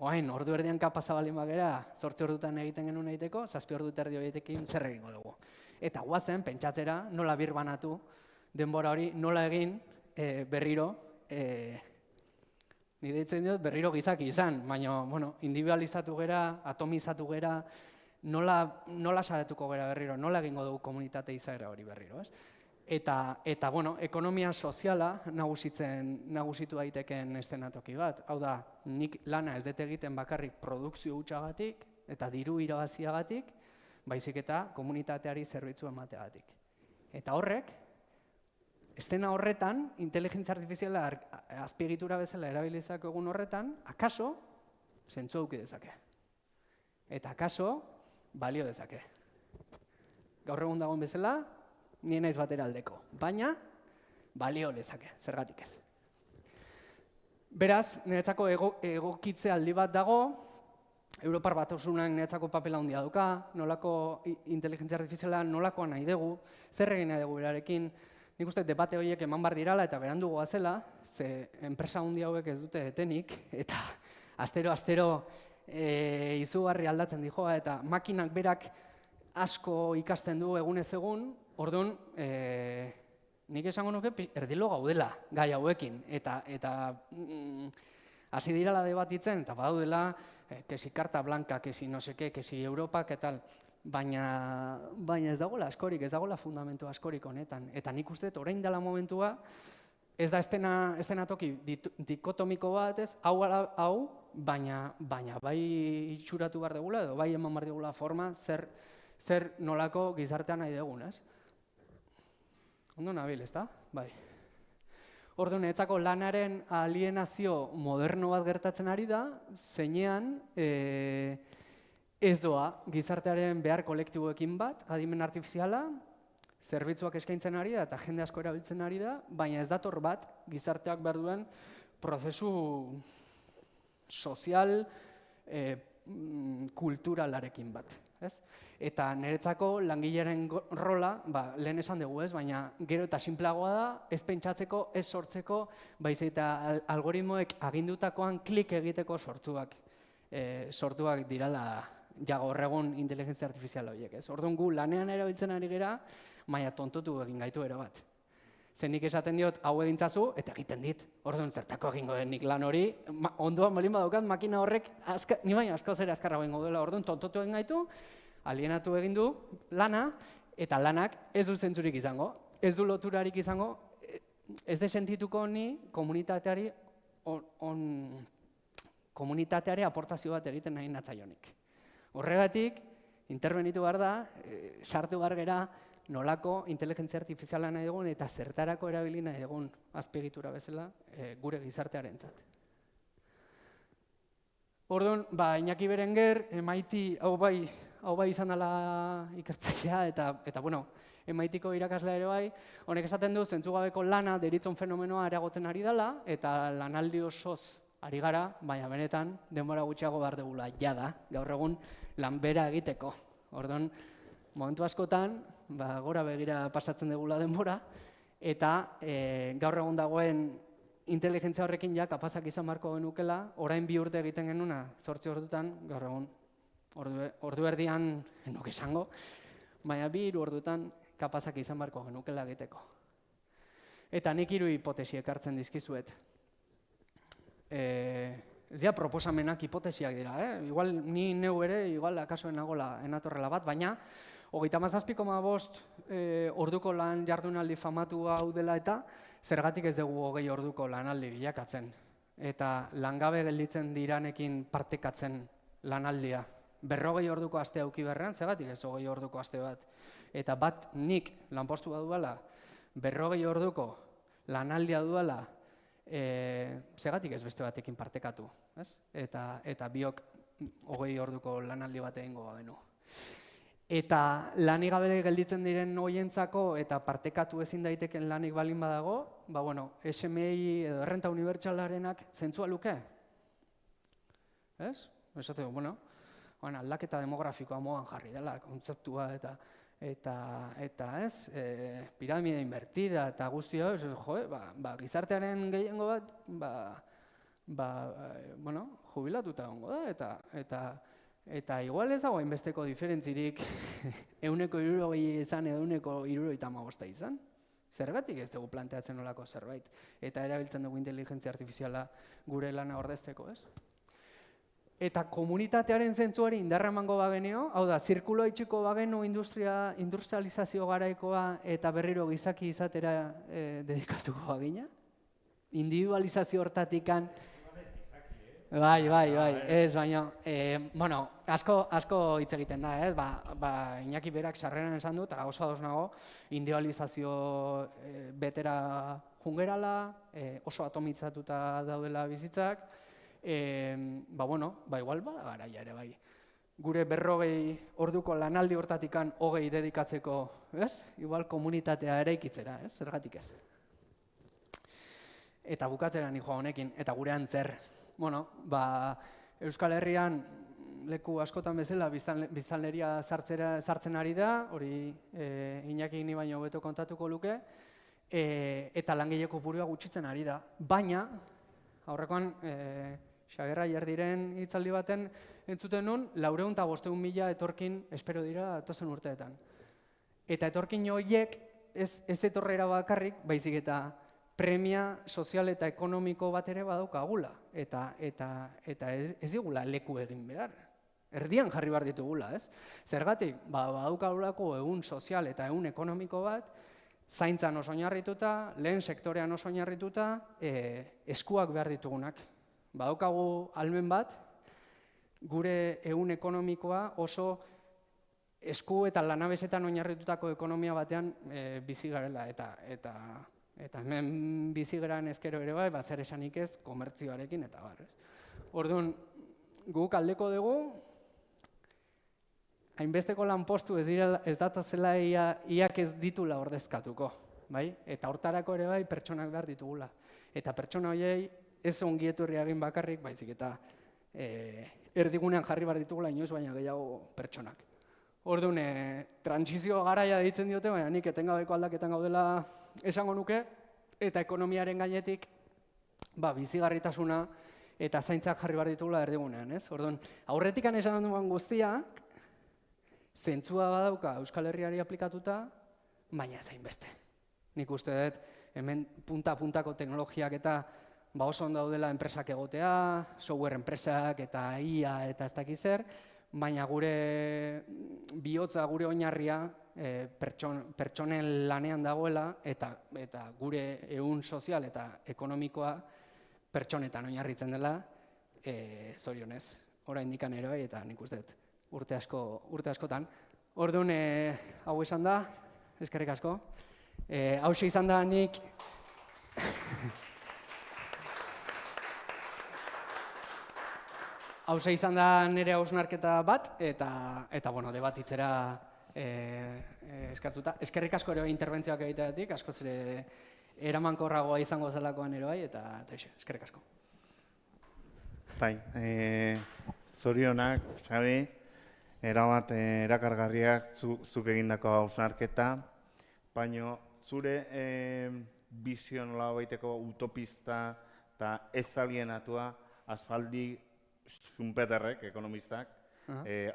orain, ordu erdian kapasa baldin bagera, 8 ordutan egiten genuen egiteko, 7 ordu terdi horietekin zer egingo dugu. Eta guazen, pentsatzera, nola birbanatu, denbora hori, nola egin berriro, nire ditzen diot, berriro gizaki izan, baina, individualizatu gera, atomizatu gera, nola saretuko gera berriro, nola egingo dugu komunitate izaera hori berriro, ez? Eta, ekonomia soziala nagusitu daiteken estenatoki bat. Hau da, nik lana ez dut egiten bakarrik produkzio hutsagatik eta diru irabaziagatik, baizik eta komunitateari zerbitzu emateagatik. Eta horrek, estena horretan, inteligentzia artifiziala azpiegitura bezala erabilizak egun horretan, akaso, zentzu eduki dezake. Eta akaso, balio dezake. Gaur egun dagoen bezala, ni naiz batera aldeko, baina balio lezake, zergatik ez. Beraz, niretzako egokitze aldi bat dago, Europar Batasunak niretzako papela handia dauka, nolako inteligentzia artifiziala nolakoa nahi dugu, zer egin nahi dugu berarekin, nik uste debate horiek eman bar dirala eta berandu goazela, ze enpresa handi hauek ez dute etenik, eta astero izugarri aldatzen dijoa, eta makinak berak asko ikasten du egunez egun, orduan, nik esango nuke erdilo gaudela gai hauekin, eta hasi dirala debatitzen, eta badaudela, kesi karta blanka, kesi no seke, kesi Europak, eta baina ez dagoela askorik, ez dagoela fundamentu askorik honetan. Eta nik uste, orain dela momentua, ez da estenatoki dikotomiko bat, ez, hau, baina bai itxuratu behar dugula, edo bai eman behar dugula forma, zer nolako gizartean nahi dugun, ez? Ondo nabil, ez da? Bai. Orduan, etzako lanaren alienazio moderno bat gertatzen ari da, zeinean ez doa gizartearen behar kolektiboekin bat, adimen artifiziala, zerbitzuak eskaintzen ari da eta jende asko erabiltzen ari da, baina ez dator bat gizarteak behar duen prozesu sozial, kulturalarekin bat. Eta niretzako langilearen rola, lehen esan dugu ez, baina gero eta sinpleagoa da, ez pentsatzeko, ez sortzeko, baizik eta algoritmoek agindutakoan klik egiteko sortuak dirala gaur egun inteligentzia artifiziala horiek. Orduan gu lanean erabiltzen ari gera, baina tontutu egin gaitu bat. Zenik esaten diot hau egintzazu eta egiten dit. Orduan zertako egingo den nik lan hori, ondoan balin badaukat makina horrek, ni baina askoz ere azkarra egingo duela. Orduan tontutu egin gaitu, alienatu egin du lana, eta lanak ez du zentzurik izango. ez du loturarik izango, ez de sentituko ni komunitateari aportazio bat egiten nahi natzaionik. Horregatik, interbenitu behar da, sartu behar gera nolako inteligentzia artifiziala nahi dugun eta zertarako erabili nahi dugun azpiegitura bezala gure gizartearentzat. Orduan, Iñaki Berenguer, MIT, hau bai izan dela ikertzailea eta bueno, MIT-ko irakaslea ere bai, honek esaten du zentzugabeko lana deritzon fenomenoa areagotzen ari dela eta lanaldi osoz ari gara, baina benetan denbora gutxiago behar dugula jada, gaur egun lan bera egiteko. Orduan, momentu askotan, gora begira pasatzen dugula denbora, eta gaur egun dagoen inteligentzia horrekin ja kapazak izan beharko genukela, orain 2 urte egiten genuna 8 ordutan, gaur egun ordu erdian nuke esango, baina 2-3 ordutan kapazak izan beharko genukela egiteko. Eta nik 3 hipotesi ekartzen dizkizuet. Ez dira proposamenak hipotesiak dira, igual ni neu ere, igual akaso enatorrela bat, baina 37,5 orduko lan jardunaldi famatu hau dela eta zergatik ez dugu 20 orduko lanaldi bilakatzen. Eta langabe gelditzen diranekin partekatzen lanaldia. 40 orduko aste auki berrean, zergatik ez 20 orduko aste bat. Eta bat nik lanpostu bat duela, 40 orduko lanaldia duela, zergatik ez beste batekin partekatu. Eta biok 20 orduko lanaldi bat egingo bagenu. Eta lanik gabe gelditzen diren hoientzako eta partekatu ezin daiteken lanik balin badago, SMI edo errenta unibertsalarenak zentzua luke? Ez? Esateko, aldaketa demografikoa modan jarri dela, kontzeptua eta ez, piramide invertida eta guzti hau, gizartearen gehiengo bat, jubilatuta egongo da, eta igual ez dago hainbesteko diferentzirik 160 izan edo 175 izan. Zergatik ez dugu planteatzen olako zerbait. Eta erabiltzen dugu inteligentzia artifiziala gure lana ordezteko, ez? Eta komunitatearen zentzuari indarra emango bagenio, hau da, zirkulo itxiko bagenu industrializazio garaikoa eta berriro gizaki izatera dedikatuko bagina. Individualizazio hortatikan... Bai, ez, baina, asko hitz egiten da, ez? Iñaki berak sarreran esan du, eta oso ados nago, individualizazio betera jungerala, oso atomizatuta daudela bizitzak, igual bada garaia ere bai. Gure 40 orduko lanaldi hortatikan 20 dedikatzeko, ez? Igual komunitatea eraikitzera, ez? Zergatik ez. Eta bukatzera nijoa honekin, eta gure antzer. Euskal Herrian leku askotan bezala biztanleria sartzen ari da, hori Iñaki ni baino hobeto kontatuko luke, eta langile kopurua gutxitzen ari da. Baina, aurrekoan Xabier Ayerdiren hitzaldi baten entzuten nun, 405.000 etorkin espero dira datozen urteetan. Eta etorkin horiek ez etorrera bakarrik, baizik eta premia sozial eta ekonomiko bat ere badaukagula. Eta ez digula leku egin behar. Erdian jarri behar ditugula, ez? Zergatik, badaukagulako ehun sozial eta ehun ekonomiko bat, zaintzan oso oinarrituta, lehen sektorean oso oinarrituta, eskuak behar ditugunak. Badaukagu ahalmen bat, gure ehun ekonomikoa oso esku eta lanabesetan oinarritutako ekonomia batean bizi garela. Eta hemen bizi geran ezkero ere bai, zer esanik ez, komertzioarekin eta bar, ez? Orduan, guk aldeko dugu, hainbesteko lanpostu ez datozela iak ez ditula ordezkatuko, bai? Eta hortarako ere bai, pertsonak behar ditugula. Eta pertsona horiei ez ongieturri egin bakarrik, baizik eta erdigunean jarri behar ditugula inoiz baina gehiago pertsonak. Orduan, transizio garaia deitzen diote, baina nik etengabeko aldaketan gaudela esango nuke, eta ekonomiaren gainetik bizigarritasuna eta zaintzak jarri behar ditugula erdigunean, ez? Orduan, aurretikan esan duan guztiak, zentzua badauka Euskal Herriari aplikatuta, baina ez hainbeste. Nik uste dut, hemen punta-puntako teknologiak eta oso ondo daudela enpresak egotea, software enpresak eta IA eta ez dakiz zer, baina gure bihotza, gure oinarria pertsonen lanean dagoela eta gure ehun sozial eta ekonomikoa pertsonetan oinarritzen dela, zorionez. Oraindik ere bai, eta nik uste dut urte askotan. Orduan, hau izan da, eskerrik asko. Hauxe izan da nik... Hauxe izan da nire hausnarketa bat, eta bueno, debatitzera eskartuta. Eskerrik asko ere bai interbentzioak egiteatik, askoz ere eramankorragoa izango zelakoan ere bai, eta eskerrik asko. Bai, zorionak, Xabi, erabat erakargarriak zuk egindako hausnarketa, baina zure bizio nola baiteko utopista eta ez alienatua aspaldi Schumpeterrek, ekonomistak,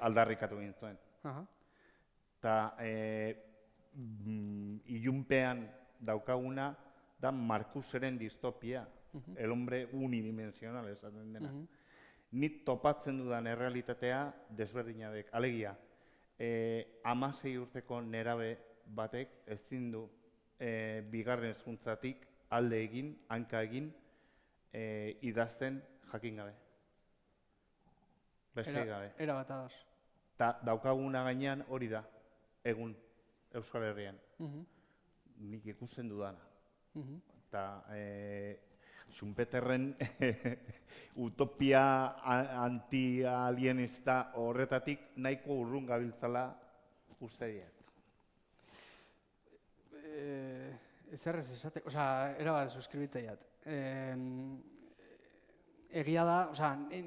aldarrikatu egin zuen. Eta ilunpean daukaguna da Marcuseren distopia, el hombre unidimensional esaten dena. Ni topatzen dudan errealitatea desberdina dek. Alegia, 16 urteko nerabe batek ezin du bigarren hezkuntzatik alde egin, hanka egin, idazten jakin gabe. Beste gabe. Era bat ados. Eta daukaguna gainean hori da, egun Euskal Herrian. Nik ikusten dudana. Eta Schumpeterren utopia anti-alienista horretatik nahiko urrun gabiltzala uste diat. Ezer ez esate, erabat suskribitzaiat. Egia da,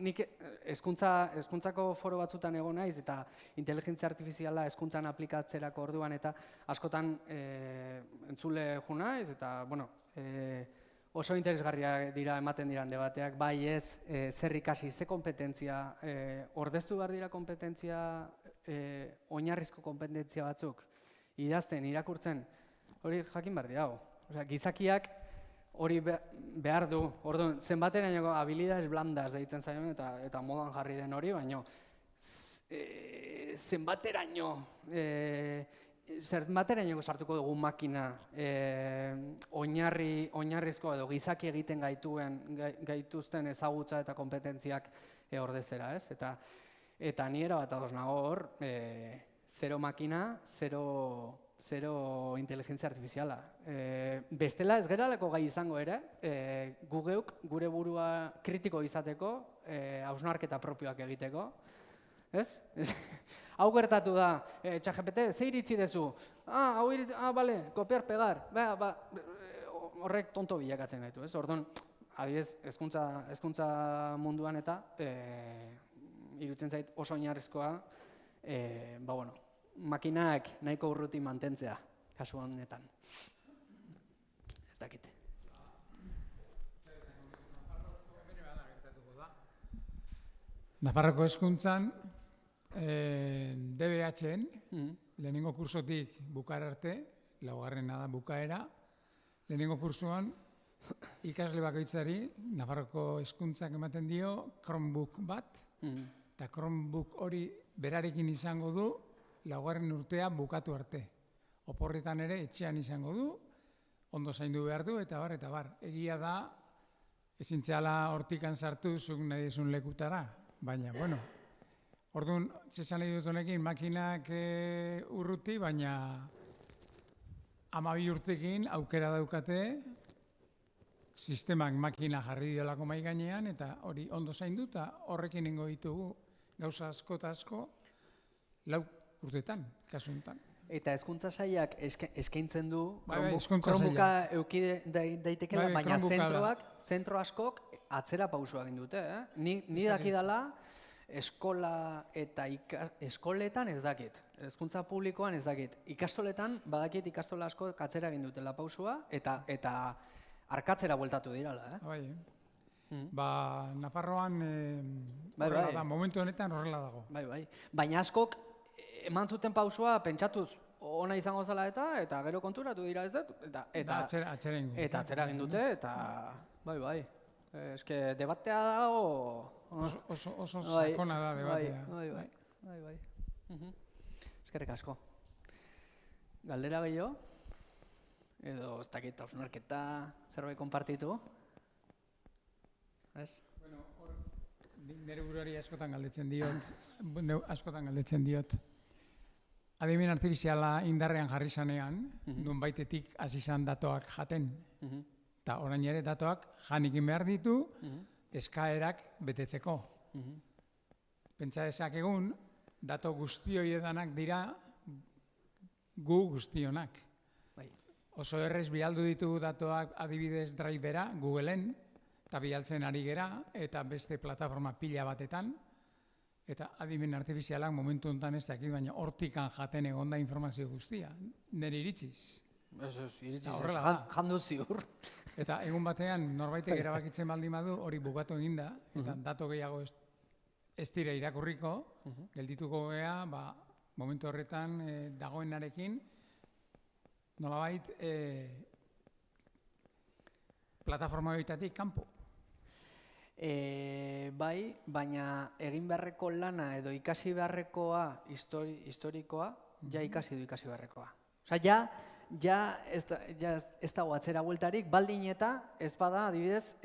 nik hezkuntzako foro batzutan egon naiz eta inteligentzia artifiziala hezkuntzan aplikatzerako orduan eta askotan entzule jo naiz eta, bueno, oso interesgarriak dira ematen diran debateak, bai ez, zer ikasi, ze kompetentzia, ordeztu behar dira kompetentzia, oinarrizko kompetentzia batzuk, idazten, irakurtzen, hori jakin behar dira. Gizakiak hori behar du, orduan, zenbaterainoko habilidades blandas deitzen zaion eta modan jarri den hori, baina zenbaterainoko sartuko dugu makina oinarrizko edo gizaki egiten gaituzten ezagutza eta kompetentziak ordezera, ez? Eta ni erabat ados nago hor, zero makina, zero inteligentzia artifiziala. Bestela ez geralako gai izango ere, gu geuk gure burua kritiko izateko, hausnarketa propioak egiteko, ez? Hau gertatu da, ChatGPT, ze iritzi dezu? Bale, kopiar, pegar, horrek tonto bilakatzen gaitu, ez? Orduan, adibidez, hezkuntza munduan eta iruditzen zait oso oinarrizkoa, makinak nahiko urruti mantentzea, kasu honetan. Ez dakit. Nafarroko hezkuntzan, DBH-en, lehenengo kursotik bukaera arte, laugarrena da bukaera, lehenengo kursoan ikasle bakoitzari Nafarroko hezkuntzak ematen dio Chromebook bat, eta Chromebook hori berarekin izango du laugarren urtea bukatu arte. Oporretan ere etxean izango du, ondo zaindu behar du, eta bar. Egia da, ezin zela hortikan sartu zuk nahi duzun lekutara, baina, bueno, orduan, zesan nahi dut honekin, makinak urruti, baina 12 urtekin aukera daukate, sistemak makina jarri diolako mai gainean, eta hori ondo zaindu, eta horrekin nengo ditugu gauza asko eta asko, 4 urtetan, kasu honetan. Eta hezkuntza sailak eskaintzen du Chromebooka eduki daitekeela, baina zentro askok atzera pausua egin dute. Ni dakidala eskola eta eskoletan ez dakit, hezkuntza publikoan ez dakit. Ikastoletan badakit ikastola asko atzera egin dutela pausua eta arkatzera bueltatu dirala. Nafarroan horrela da, momentu honetan horrela dago. Baina askok eman zuten pausua pentsatuz ona izango zela eta gero konturatu dira ez dut. Eta atzera egin dute eta bai. Eske debatea dago... Oso sakona da debatea. Bai. Eskerrik asko. Galdera gehiago? Edo, ez dakit, hausnarketa, zerbait konpartitu? Ez? Bueno, hor, nire buruari askotan galdetzen diot, adimen artifiziala indarrean jarri zanean, nonbaitetik hasi izan datoak jaten. Eta orain ere datoak janikin behar ditu, eskaerak betetzeko. Pentsa dezakegun, dato guztioi edanak dira gu guztionak. Oso errez bialdu ditugu datoak adibidez drivera, Googleen, eta bialtzen ari gera, eta beste plataforma pila batetan, eta adimen artifizialak momentu honetan ez dakit, baina hortikan jaten egonda informazio guztia, nire iritziz. Iritziz, jandu ziur. Eta egun batean norbaitek erabakitzen baldin badu hori bukatu eginda, eta dato gehiago ez dira irakurriko, geldituko gea, momentu horretan dagoenarekin, nolabait plataforma horietatik kanpo. Bai, baina egin beharreko lana edo ikasi beharrekoa historikoa, ja ikasi du ikasi beharrekoa. Osea, ja ez dago atzera bueltarik, baldin eta ez bada adibidez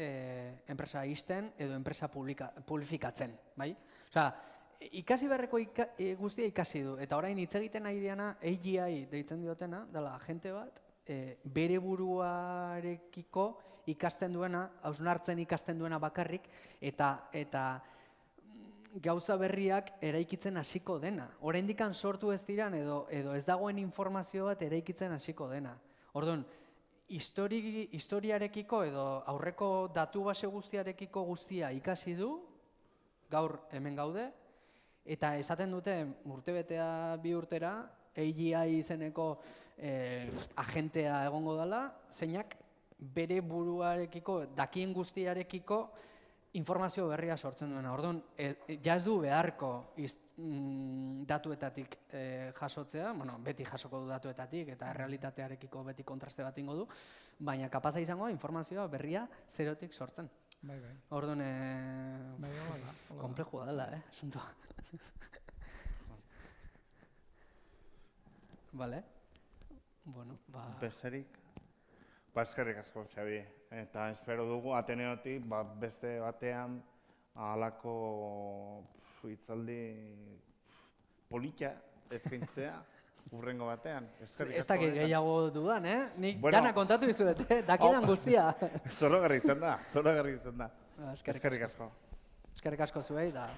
enpresa ixten edo enpresa publifikatzen, bai? Osea, ikasi beharreko guztia ikasi du, eta orain hitz egiten nahi diana, AGI deitzen diotena, dela agente bat, bere buruarekiko ikasten duena, hausnartzen ikasten duena bakarrik, eta gauza berriak eraikitzen hasiko dena. Oraindikan sortu ez diran edo ez dagoen informazio bat eraikitzen hasiko dena. Orduan, historiarekiko edo aurreko datu base guztiarekiko guztia ikasi du, gaur hemen gaude, eta esaten dute urtebetea 2 urtera, AGI izeneko agentea egongo dela, zeinak bere buruarekiko, dakien guztiarekiko informazio berria sortzen duena. Orduan, ja ez du beharko datuetatik jasotzea, beti jasoko du datuetatik eta realitatearekiko beti kontraste bat ingo du, baina kapaza izango informazioa berria zerotik sortzen. Orduan, komplexua dela, asuntoa. Bale? Bueno, Bezerik? Eskerrik asko, Xabi. Eta espero dugu Ateneotik beste batean halako hitzaldi polita eskaintzea urrengo batean. Eskerrik asko. Ez dakit gehiago dudan, Nik dana kontatu dizuet, dakidan guztia. Zoragarri izan da. Eskerrik asko. Eskerrik asko zuei, da...